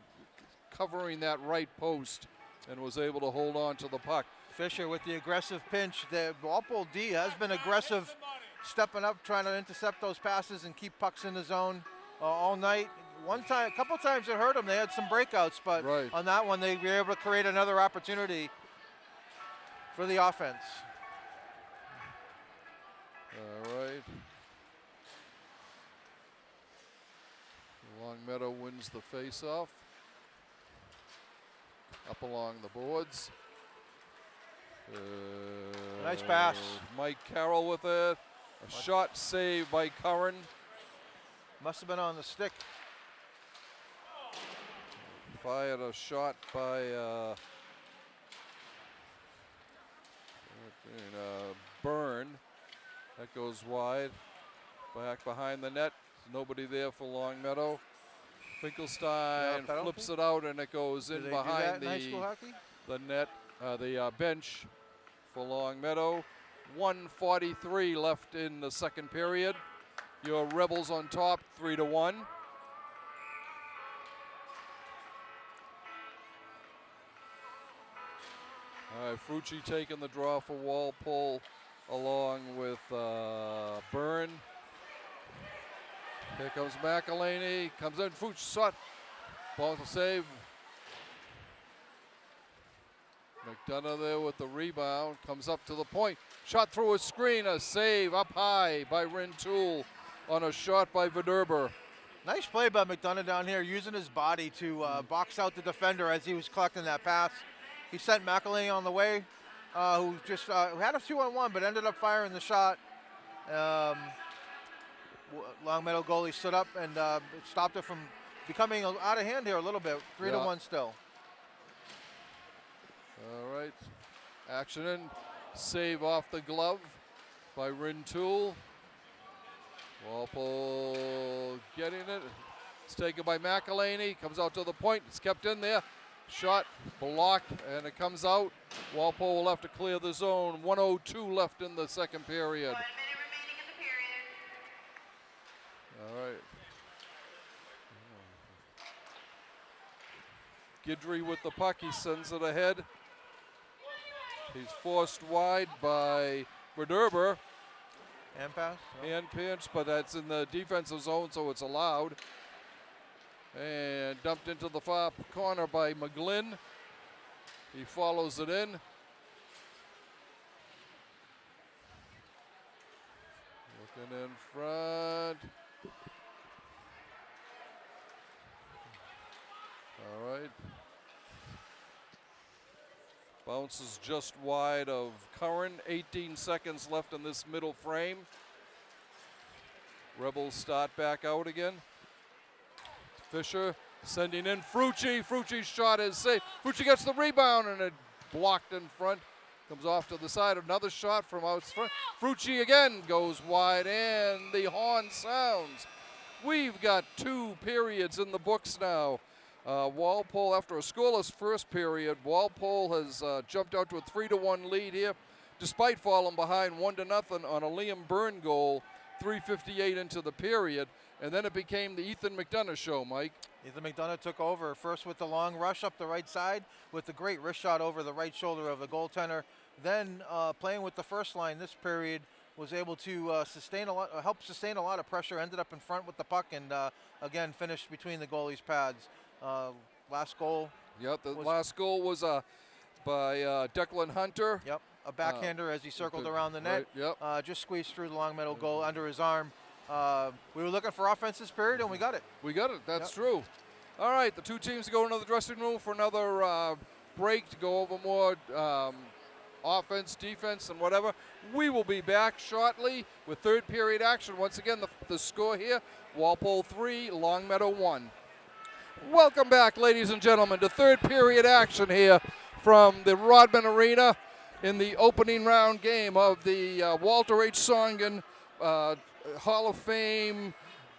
covering that right post and was able to hold on to the puck. Fisher with the aggressive pinch. The Walpole D has been aggressive, stepping up, trying to intercept those passes and keep pucks in the zone all night. a couple times it hurt them. They had some breakouts, but Right. on that one they were able to create another opportunity for the offense. All right. Longmeadow wins the face-off. Up along the boards. Nice pass. Mike Carroll with it. A shot saved by Curran. Must have been on the stick. Fired a shot by Byrne. That goes wide. Back behind the net. Nobody there for Longmeadow. Finkelstein penalty? flips it out and it goes Do in they do that behind in high school hockey? the net, the bench for Longmeadow. 1:43 left in the second period. Your Rebels on top, 3-1. All right, Frucci taking the draw for Walpole along with Byrne. Here comes McElhaney, comes in, Frucci shot, ball to save. McDonough there with the rebound, comes up to the point, shot through a screen, a save up high by Rintoul on a shot by Verderber. Nice play by McDonough down here, using his body to box out the defender as he was collecting that pass. He sent McElhaney on the way, who just had a 2-on-1, but ended up firing the shot. Longmeadow goalie stood up and it stopped it from becoming out of hand here a little bit. 3-1 still. All right, action in, save off the glove by Rintoul. Walpole getting it. It's taken by McElhaney, comes out to the point, it's kept in there. Shot blocked and it comes out. Walpole will have to clear the zone. 1:02 left in the second period. 1 minute remaining in the period. All right. Guidry with the puck, he sends it ahead. He's forced wide by Verderber. Hand pass? No. Hand pinch, but that's in the defensive zone, so it's allowed. And dumped into the far corner by McGlynn. He follows it in. Looking in front. All right. Bounces just wide of Curran. 18 seconds left in this middle frame. Rebels start back out again. Fisher sending in Frucci. Frucci's shot is safe. Frucci gets the rebound and it blocked in front. Comes off to the side. Another shot from out front. Frucci again goes wide and the horn sounds. We've got 2 periods in the books now. Walpole, after a scoreless first period, Walpole has jumped out to a 3-1 lead here, despite falling behind 1-0 on a Liam Byrne goal, 3:58 into the period. And then it became the Ethan McDonough show, Mike. Ethan McDonough took over first with the long rush up the right side with the great wrist shot over the right shoulder of the goaltender. Then playing with the first line this period was able to help sustain a lot of pressure, ended up in front with the puck and again finished between the goalie's pads. Last goal. Yep, the last goal was by Declan Hunter. Yep, a backhander as he circled around the net. Right, yep. Just squeezed through the Longmeadow goal under his arm. We were looking for offense this period, and we got it. We got it, that's Yep. true. All right, the 2 teams go into the dressing room for another break to go over more offense, defense, and whatever. We will be back shortly with third period action. Once again, the score here, Walpole 3, Longmeadow 1. Welcome back, ladies and gentlemen, to third period action here from the Rodman Arena in the opening round game of the Walter H. Songen Hall of Fame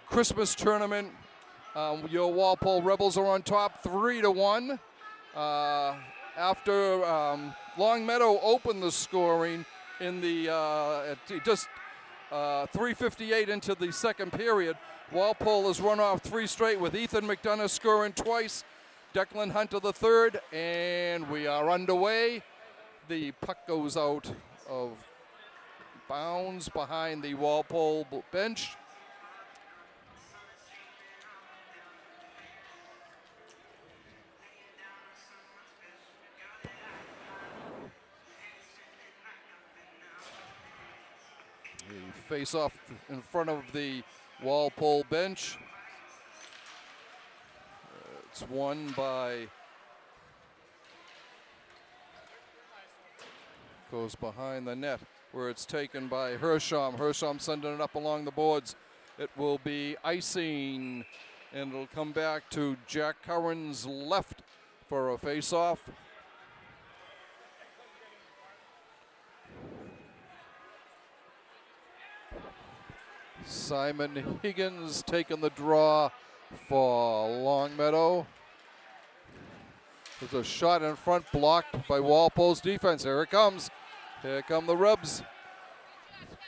Christmas tournament. Your Walpole Rebels are on top 3-1. After Longmeadow opened the scoring in the just 3:58 into the second period, Walpole has run off 3 straight with Ethan McDonough scoring twice, Declan Hunter the third, and we are underway. The puck goes out of bounds behind the Walpole bench. face off in front of the Walpole bench. It's won by, goes behind the net where it's taken by Hersham. Hersham sending it up along the boards. It will be icing, and it'll come back to Jack Curran's left for a face-off. Simon Higgins taking the draw for Longmeadow. There's a shot in front blocked by Walpole's defense. Here it comes. Here come the Rebs.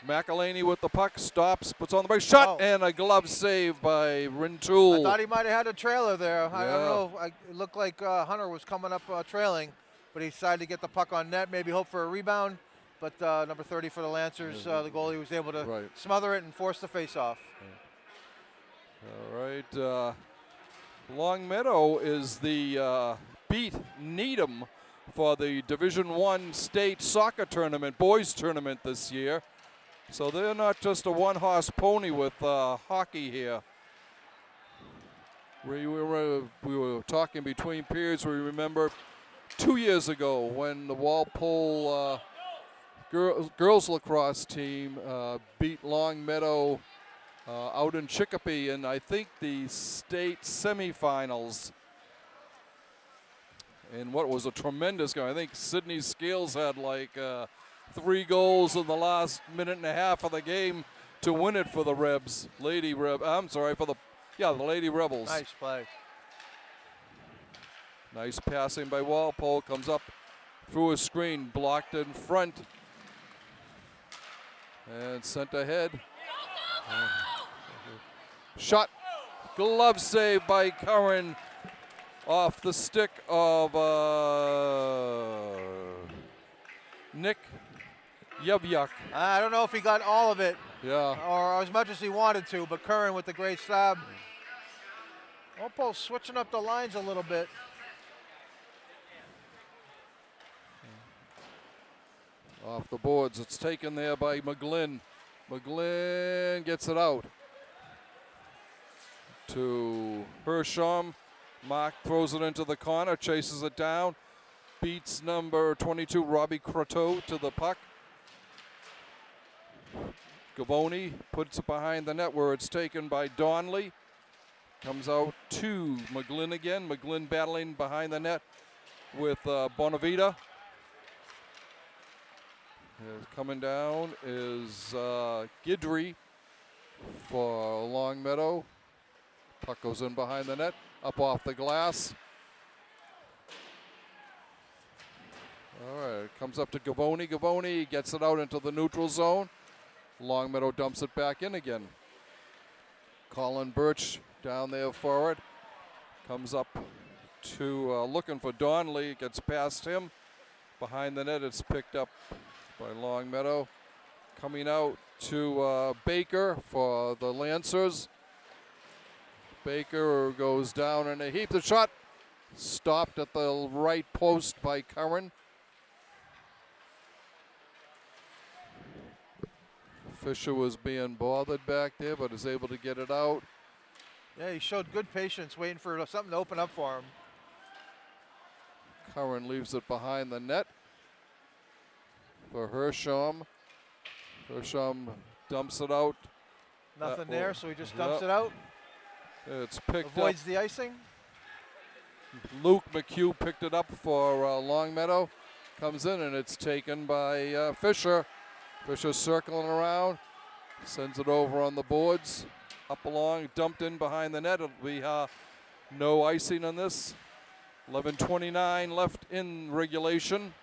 McElhaney with the puck, stops, puts on the break, shot, and a glove save by Rintoul. I thought he might have had a trailer there. I Yeah. don't know. It looked like Hunter was coming up trailing, but he decided to get the puck on net, maybe hope for a rebound. But number 30 for the Lancers, the goalie was able to smother it and force the face-off. All right. Longmeadow is the beat Needham for the Division I state soccer tournament, boys tournament this year. So they're not just a one-horse pony with hockey here. We were talking between periods. We remember 2 years ago when the Walpole girls lacrosse team beat Longmeadow out in Chicopee in, I think, the state semifinals. And what was a tremendous game. I think Sydney Scales had like 3 goals in the last minute and a half of the game to win it for the Rebs. The Lady Rebels. Nice play. Nice passing by Walpole. Comes up through a screen, blocked in front. And sent ahead. Shot. Glove save by Curran off the stick of Nick Yevyak. I don't know if he got all of it Yeah. or as much as he wanted to, but Curran with the great stab. Walpole switching up the lines a little bit. Off the boards. It's taken there by McGlynn. McGlynn gets it out to Hersham. Mark throws it into the corner, chases it down, beats number 22, Robbie Croteau, to the puck. Gavoni puts it behind the net where it's taken by Donley. Comes out to McGlynn again. McGlynn battling behind the net with Bonavita. Coming down is Guidry for Longmeadow. Puck goes in behind the net, up off the glass. All right, comes up to Gavoni. Gavoni gets it out into the neutral zone. Longmeadow dumps it back in again. Colin Birch down there for it. Comes up to looking for Donley. Gets past him. Behind the net, it's picked up by Longmeadow. Coming out to Baker for the Lancers. Baker goes down in a heap. The shot stopped at the right post by Curran. Fisher was being bothered back there, but is able to get it out. Yeah, he showed good patience, waiting for something to open up for him. Curran leaves it behind the net for Hersham. Hersham dumps it out. Nothing there, so he just dumps it out. It's picked Avoids up. the icing. Luke McHugh picked it up for Longmeadow. Comes in and it's taken by Fisher. Fisher circling around. Sends it over on the boards. Up along, dumped in behind the net. It'll be no icing on this. 11:29 left in regulation.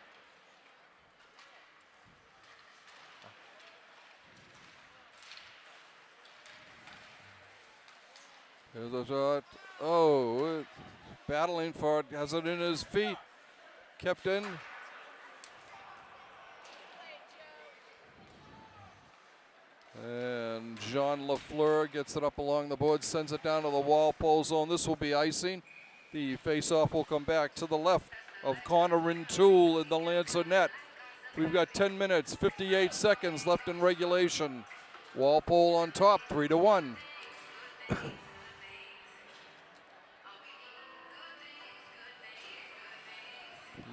Here's a shot. Oh, battling for it. Has it in his feet. Kept in. And Jean Lafleur gets it up along the board, sends it down to the Walpole zone. This will be icing. The face-off will come back to the left of Connor Rintoul in the Lancer net. We've got 10 minutes, 58 seconds left in regulation. Walpole on top, 3-1.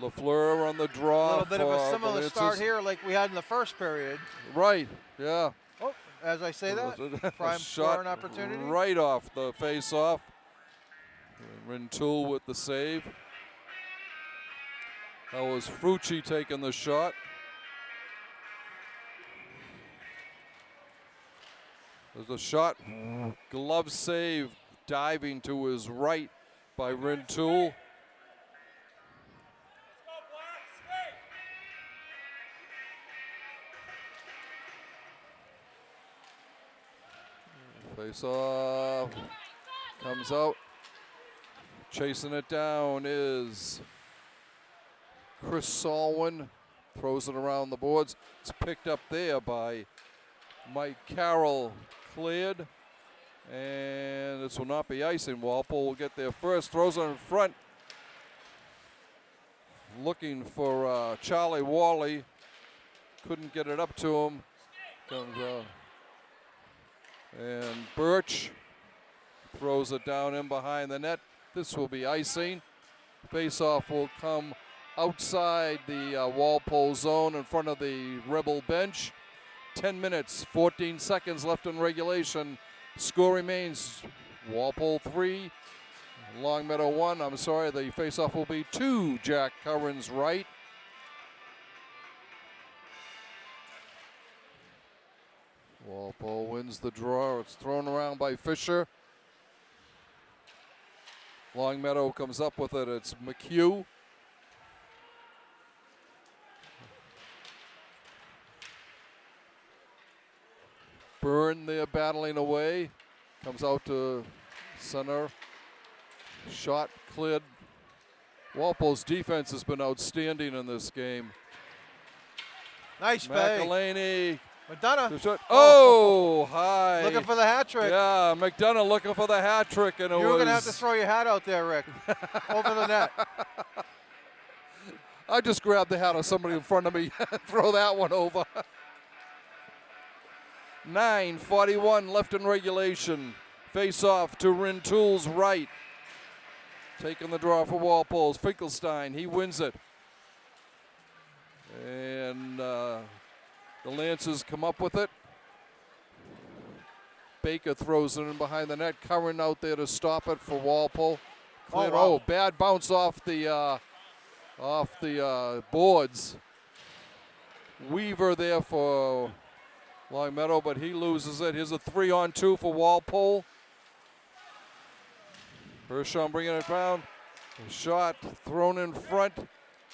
LaFleur on the A draw. little bit of a for similar the start Lancers. here like we had in the first period. Right, yeah. Oh, as I say that, A prime shot scoring opportunity. right off the face-off. Rintoul with the save. That was Frucci taking the shot. There's a shot, glove save, diving to his right by Rintoul. Face off, comes out. Chasing it down is Chris Salwin, throws it around the boards. It's picked up there by Mike Carroll, cleared. And this will not be icing. Walpole will get there first, throws it in front. Looking for Charlie Wally. Couldn't get it up to him. Comes and Birch throws it down in behind the net. This will be icing. Face-off will come outside the Walpole zone in front of the Rebel bench. 10 minutes, 14 seconds left in regulation. Score remains Walpole 3, Longmeadow 1. I'm sorry, the face-off will be to Jack Curran's right. Walpole wins the draw. It's thrown around by Fisher. Longmeadow comes up with it. It's McHugh. Byrne there battling away. Comes out to center. Shot cleared. Walpole's defense has been outstanding in this game. Nice play. McElhaney. McDonough. Oh, high. Looking for the hat trick. Yeah, McDonough looking for the hat trick. And You were going to have to throw your hat out there, Rick, over the net. I just grabbed the hat of somebody in front of me and throw that one over. 9:41 left in regulation. Face off to Rintoul's right. Taking the draw for Walpole's Finkelstein. He wins it. And the Lancers come up with it. Baker throws it in behind the net. Curran out there to stop it for Walpole. Cleared. wow. Oh, bad bounce off the boards. Weaver there for Longmeadow, but he loses it. Here's a 3-on-2 for Walpole. Hershon bringing it down. A shot thrown in front,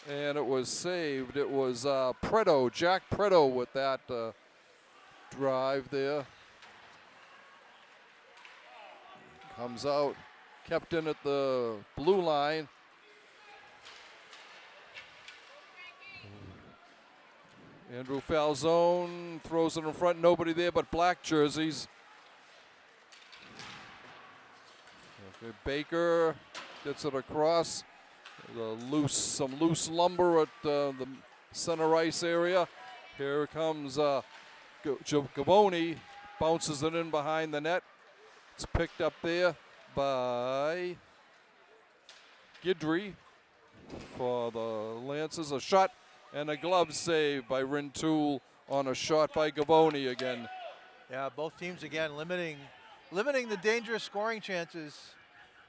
and it was saved. It was Preto, Jack Preto with that drive there. Comes out, kept in at the blue line. Andrew Falzone throws it in front, nobody there but black jerseys. Okay, Baker gets it across. Some loose lumber at the center ice area. Here comes Gavoni, bounces it in behind the net. It's picked up there by Guidry for the Lancers. A shot and a glove save by Rintoul on a shot by Gavoni again. Yeah, both teams again limiting the dangerous scoring chances,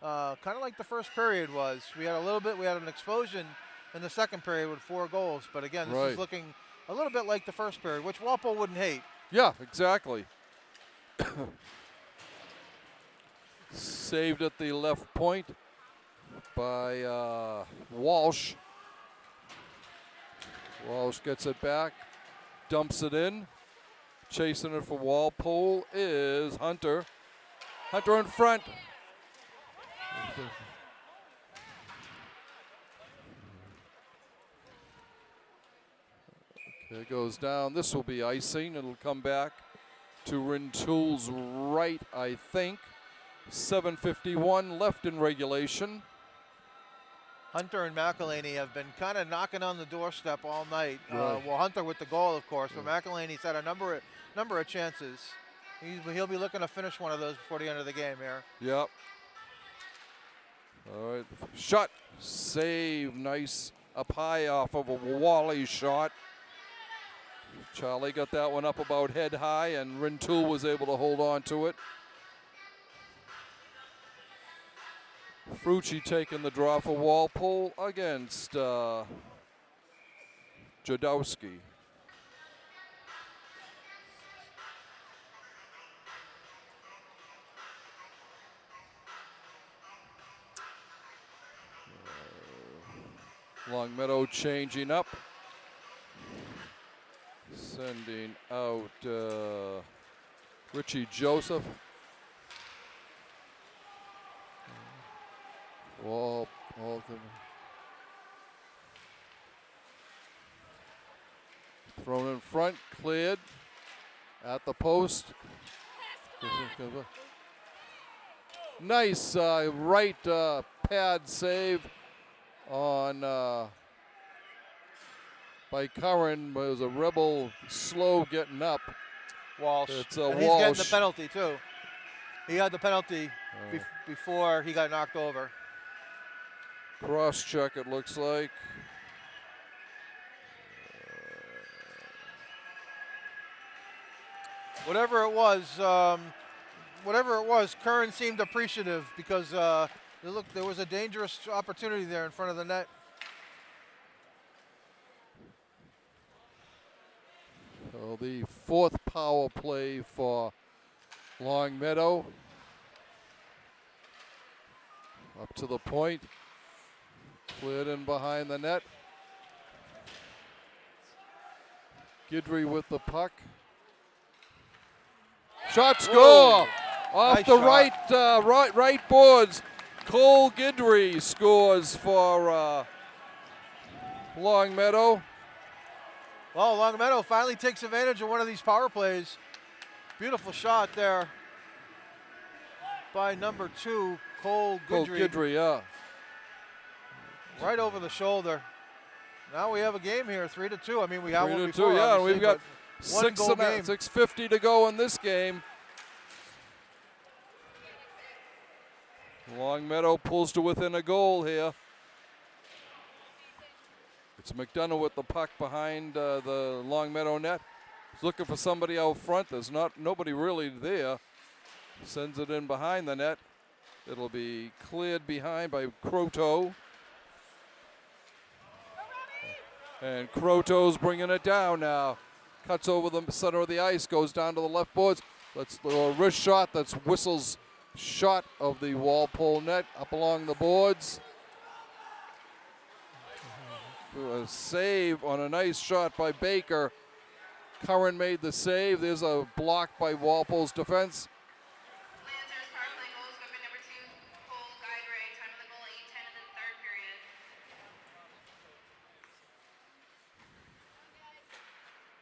kind of like the first period was. We had an explosion in the second period with 4 goals, but again, this is looking a little bit like the first period, which Walpole wouldn't hate. Yeah, exactly. Saved at the left point by Walsh. Walsh gets it back, dumps it in. Chasing it for Walpole is Hunter. Hunter in front. Okay, it goes down. This will be icing. It'll come back to Rintoul's right, I think. 7:51 left in regulation. Hunter and McElhaney have been kind of knocking on the doorstep all night. Right. Well, Hunter with the goal, of course, but McElhaney's had a number of chances. He'll be looking to finish one of those before the end of the game here. Yep. All right. Shot. Save. Nice. Up high off of a Wally shot. Charlie got that one up about head high, and Rintoul was able to hold on to it. Frucci taking the draw for Walpole against Jodowski. Longmeadow changing up. Sending out Richie Joseph. Thrown in front, cleared at the post. Nice right pad save on by Curran, but it was a Rebel slow getting up. Walsh. It's and he's Walsh. getting the penalty too. He had the penalty before he got knocked over. Cross check, it looks like. Whatever it was, Curran seemed appreciative because there was a dangerous opportunity there in front of the net. So the fourth power play for Longmeadow. Up to the point. Cleared in behind the net. Guidry with the puck. Shot score! Off Nice the shot. right boards. Cole Guidry scores for Longmeadow. Well, Longmeadow finally takes advantage of one of these power plays. Beautiful shot there by number 2, Cole Guidry. Cole Guidry, yeah. Right over the shoulder. Now we have a game here, 3-2. I mean, we have 3-2, one before, yeah. obviously, We've got but one goal game. 6:50 to go in this game. Longmeadow pulls to within a goal here. It's McDonough with the puck behind the Longmeadow net. He's looking for somebody out front. There's nobody really there. Sends it in behind the net. It'll be cleared behind by Croteau. And Croteau's bringing it down now. Cuts over the center of the ice, goes down to the left boards. That's a wrist shot. That's Whistle's shot of the Walpole net up along the boards. A save on a nice shot by Baker. Curran made the save. There's a block by Walpole's defense. Lancers power play goal scored by number 2, Cole Guidry. Time of the goal, 8:10 in the third period.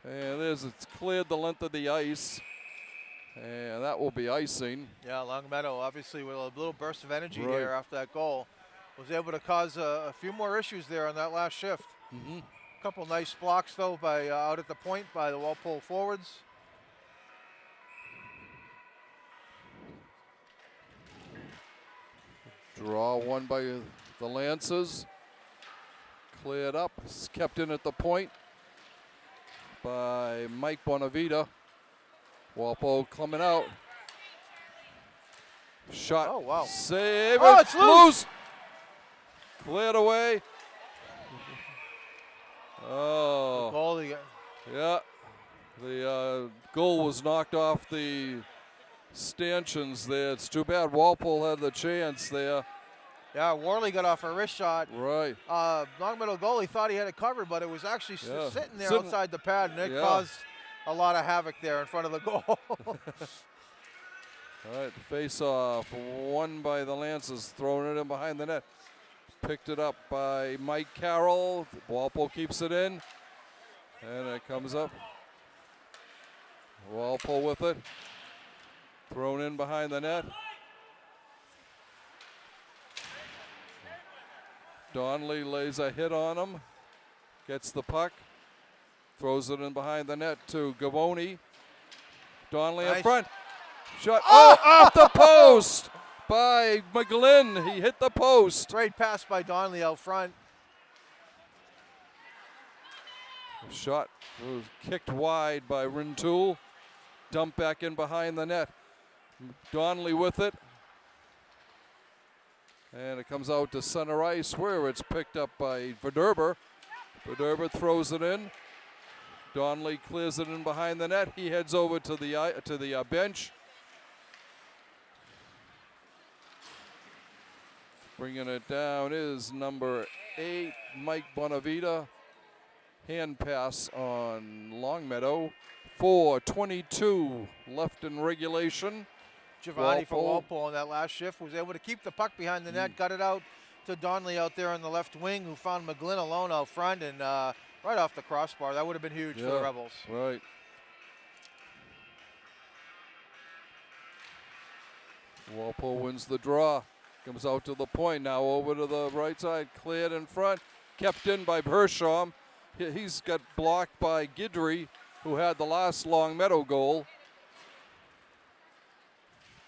And it's cleared the length of the ice. And that will be icing. Yeah, Longmeadow, obviously, with a little burst of energy Right. there after that goal, was able to cause a few more issues there on that last shift. Mm-hmm. A couple nice blocks, though, by out at the point by the Walpole forwards. Draw one by the Lancers. Cleared up. It's kept in at the point by Mike Bonavita. Walpole coming out. Shot. Oh, wow. Save. Oh, it. it's loose. Cleared away. Oh. Goalie. Yeah. The goal was knocked off the stanchions there. It's too bad Walpole had the chance there. Yeah, Worley got off a wrist shot. Right. Longmeadow goalie thought he had it covered, but it was actually sitting there outside the pad, and it caused a lot of havoc there in front of the goal. All right, face-off, won by the Lancers, throwing it in behind the net. Picked it up by Mike Carroll. Walpole keeps it in, and it comes up. Walpole with it. Thrown in behind the net. Donnelly lays a hit on him. Gets the puck. Throws it in behind the net to Gavoni. Donnelly in front. Shot. Oh, off the post by McGlynn. He hit the post. Great pass by Donnelly out front. Shot was kicked wide by Rintoul. Dumped back in behind the net. Donnelly with it. And it comes out to center ice where it's picked up by Verderber. Verderber throws it in. Donnelly clears it in behind the net. He heads over to the bench. Bringing it down is number 8, Mike Bonavita. Hand pass on Longmeadow. 4:22 left in regulation. Giovanni for Walpole in that last shift was able to keep the puck behind the net, got it out to Donnelly out there on the left wing, who found McGlynn alone out front, and right off the crossbar. That would have been huge for the Rebels. Right. Walpole wins the draw. Comes out to the point now, over to the right side, cleared in front, kept in by Hersham. He's got blocked by Guidry, who had the last Longmeadow goal.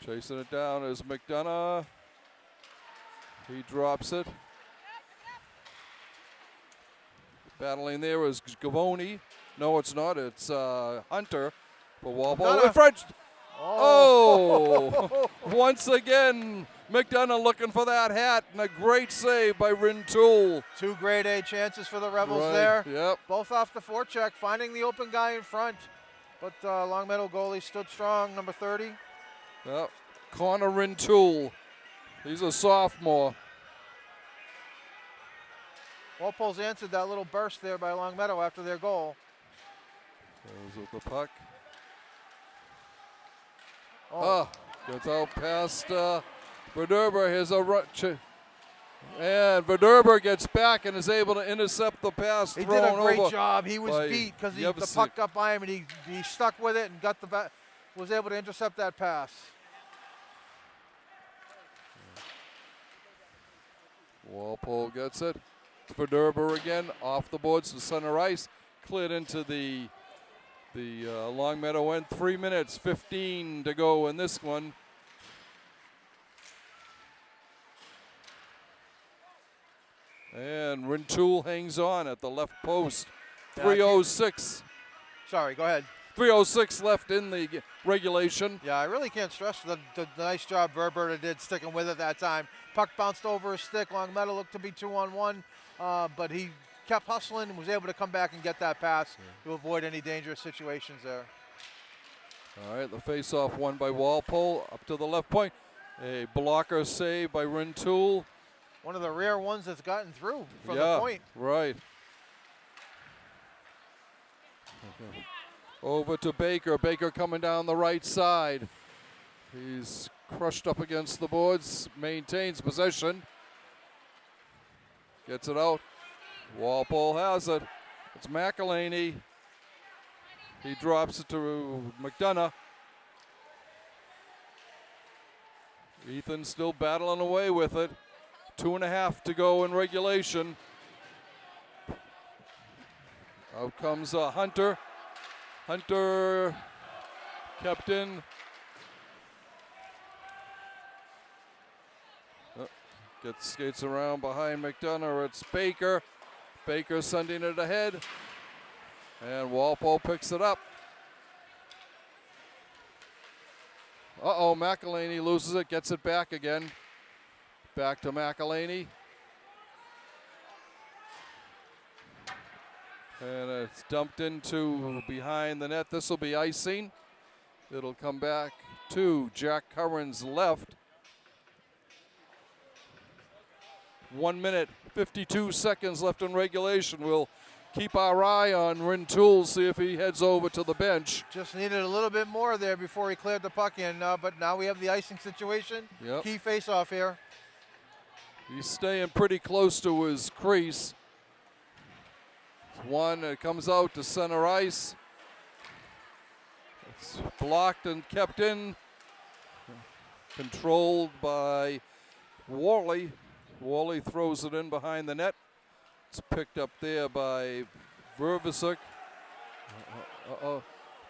Chasing it down is McDonough. He drops it. Battling there is Gavoni. No, it's not. It's Hunter for Walpole. In front. Oh! Once again, McDonough looking for that hat, and a great save by Rintoul. 2 grade A chances for the Rebels there. Yep. Both off the forecheck, finding the open guy in front. But Longmeadow goalie stood strong, number 30. Yep. Connor Rintoul. He's a sophomore. Walpole's answered that little burst there by Longmeadow after their goal. Goes with the puck. Oh, gets out past Verderber. Here's a run. And Verderber gets back and is able to intercept the pass. He did a great job. He was beat because the puck got by him, and he stuck with it and got was able to intercept that pass. Walpole gets it. Verderber again, off the boards to center ice. Cleared into the Longmeadow end. 3 minutes, 15 to go in this one. And Rintoul hangs on at the left post. 3:06. Sorry, go ahead. 3:06 left in the regulation. Yeah, I really can't stress the nice job Verberta did sticking with it that time. Puck bounced over his stick. Longmeadow looked to be 2-on-1, but he kept hustling and was able to come back and get that pass to avoid any dangerous situations there. All right, the face-off won by Walpole up to the left point. A blocker save by Rintoul. One of the rare ones that's gotten through from the point. Right. Okay. Over to Baker. Baker coming down the right side. He's crushed up against the boards. Maintains possession. Gets it out. Walpole has it. It's McElhaney. He drops it to McDonough. Ethan still battling away with it. 2.5 to go in regulation. Out comes Hunter. Hunter kept in. Skates around behind McDonough. It's Baker. Baker sending it ahead. And Walpole picks it up. Uh-oh, McElhaney loses it, gets it back again. Back to McElhaney. And it's dumped into behind the net. This will be icing. It'll come back to Jack Curran's left. 1 minute, 52 seconds left in regulation. We'll keep our eye on Rintoul, see if he heads over to the bench. Just needed a little bit more there before he cleared the puck in, but now we have the icing situation. Yep. Key face-off here. He's staying pretty close to his crease. One that comes out to center ice. It's blocked and kept in. Controlled by Worley. Worley throws it in behind the net. It's picked up there by Vervisuk. Uh-oh.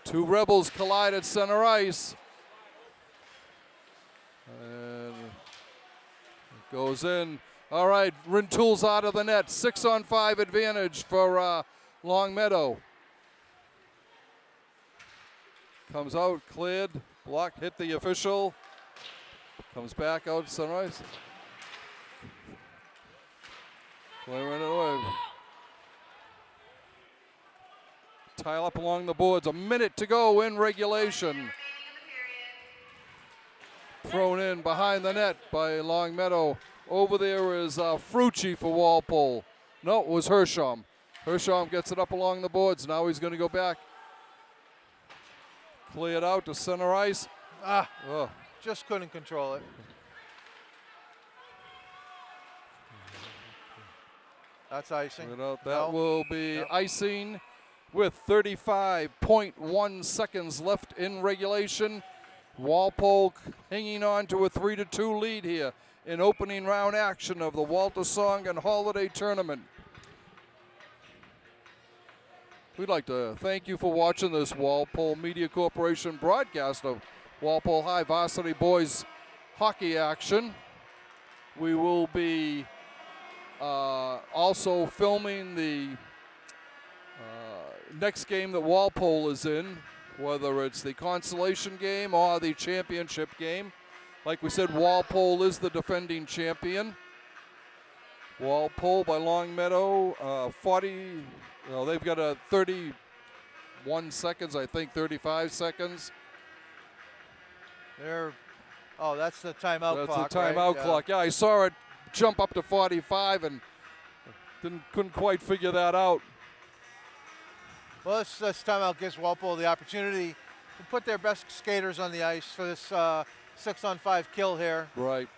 2 Rebels collide at center ice. And it goes in. All right, Rintoul's out of the net. 6-on-5 advantage for Longmeadow. Comes out, cleared, block, hit the official. Comes back out, Sunrise. Clearing it away. Tile up along the boards. A minute to go in regulation. Thrown in behind the net by Longmeadow. Over there is Frucci for Walpole. No, it was Hersham. Hersham gets it up along the boards. Now he's going to go back. Cleared out to center ice. Just couldn't control it. That's icing. That will be icing with 35.1 seconds left in regulation. Walpole hanging on to a 3-2 lead here in opening round action of the Walter Song and Holiday Tournament. We'd like to thank you for watching this Walpole Media Corporation broadcast of Walpole High Varsity Boys hockey action. We will be also filming the next game that Walpole is in, whether it's the consolation game or the championship game. Like we said, Walpole is the defending champion. Walpole by Longmeadow, they've got a 31 seconds, I think 35 seconds. That's the timeout clock. That's the timeout clock. Yeah, I saw it jump up to 45 and couldn't quite figure that out. Well, this timeout gives Walpole the opportunity to put their best skaters on the ice for this 6-on-5 kill here. Right.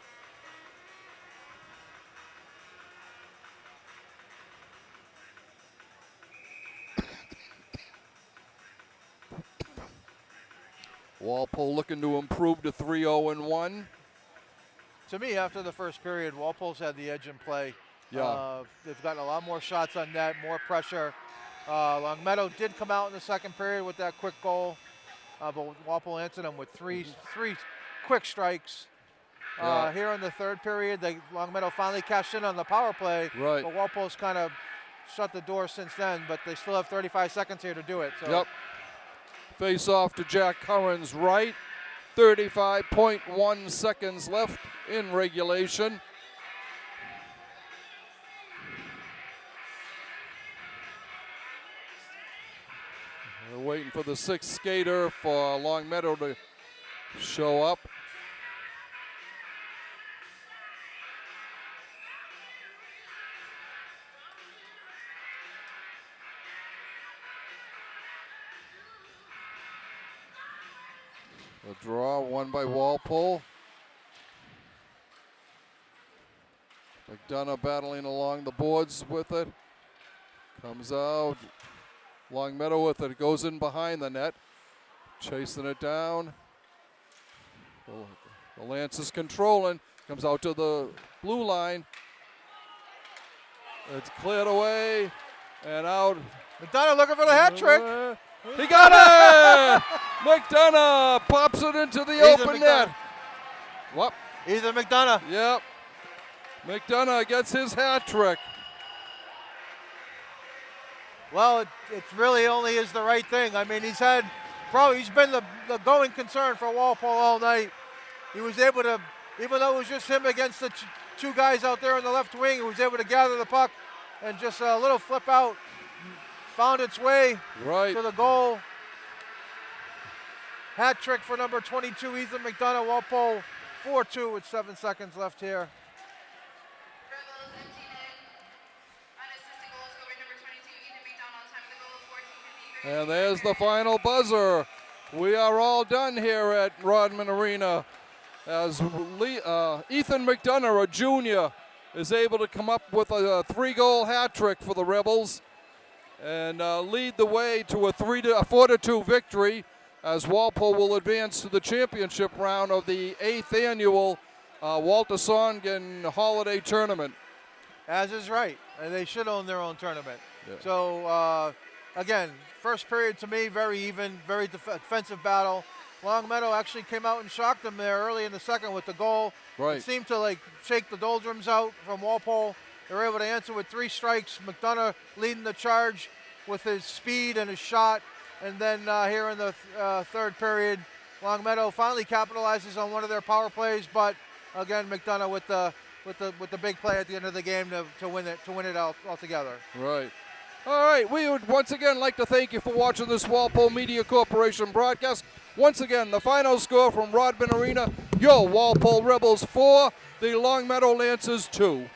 Walpole looking to improve to 3-0-1. To me, after the first period, Walpole's had the edge in play. Yeah. They've gotten a lot more shots on net, more pressure. Longmeadow did come out in the second period with that quick goal, but Walpole answered them with three quick strikes. Here in the third period, Longmeadow finally cashed in on the power play, right. But Walpole's kind of shut the door since then, but they still have 35 seconds here to do it. So. Yep. Face off to Jack Curran's right. 35.1 seconds left in regulation. We're waiting for the sixth skater for Longmeadow to show up. A draw won by Walpole. McDonough battling along the boards with it. Comes out. Longmeadow with it. Goes in behind the net. Chasing it down. The Lance is controlling. Comes out to the blue line. It's cleared away and out. McDonough looking for the hat trick. He got it! McDonough pops it into the open net. What? Ethan McDonough. Yep. McDonough gets his hat trick. Well, it really only is the right thing. I mean, he's been the going concern for Walpole all night. He was able to, even though it was just him against the two guys out there in the left wing, he was able to gather the puck and just a little flip out. Found its way to the goal. Hat trick for number 22, Ethan McDonough. Walpole 4-2 with 7 seconds left here. Rebels empty net. Unassisted goal scorer number 22, Ethan McDonough. Time of the goal, 14:50. And there's the final buzzer. We are all done here at Rodman Arena as Ethan McDonough, a junior, is able to come up with a 3-goal hat trick for the Rebels and lead the way to a 4-2 victory as Walpole will advance to the championship round of the 8th annual Walter Song and Holiday Tournament. As is right. And they should own their own tournament. Yeah. So, again, first period to me, very even, very defensive battle. Longmeadow actually came out and shocked them there early in the second with the goal. Right. It seemed to like shake the doldrums out from Walpole. They were able to answer with 3 strikes. McDonough leading the charge with his speed and his shot. And then here in the third period, Longmeadow finally capitalizes on one of their power plays, but again, McDonough with the big play at the end of the game to win it altogether. Right. All right, we would once again like to thank you for watching this Walpole Media Corporation broadcast. Once again, the final score from Rodman Arena, your Walpole Rebels 4, the Longmeadow Lancers 2.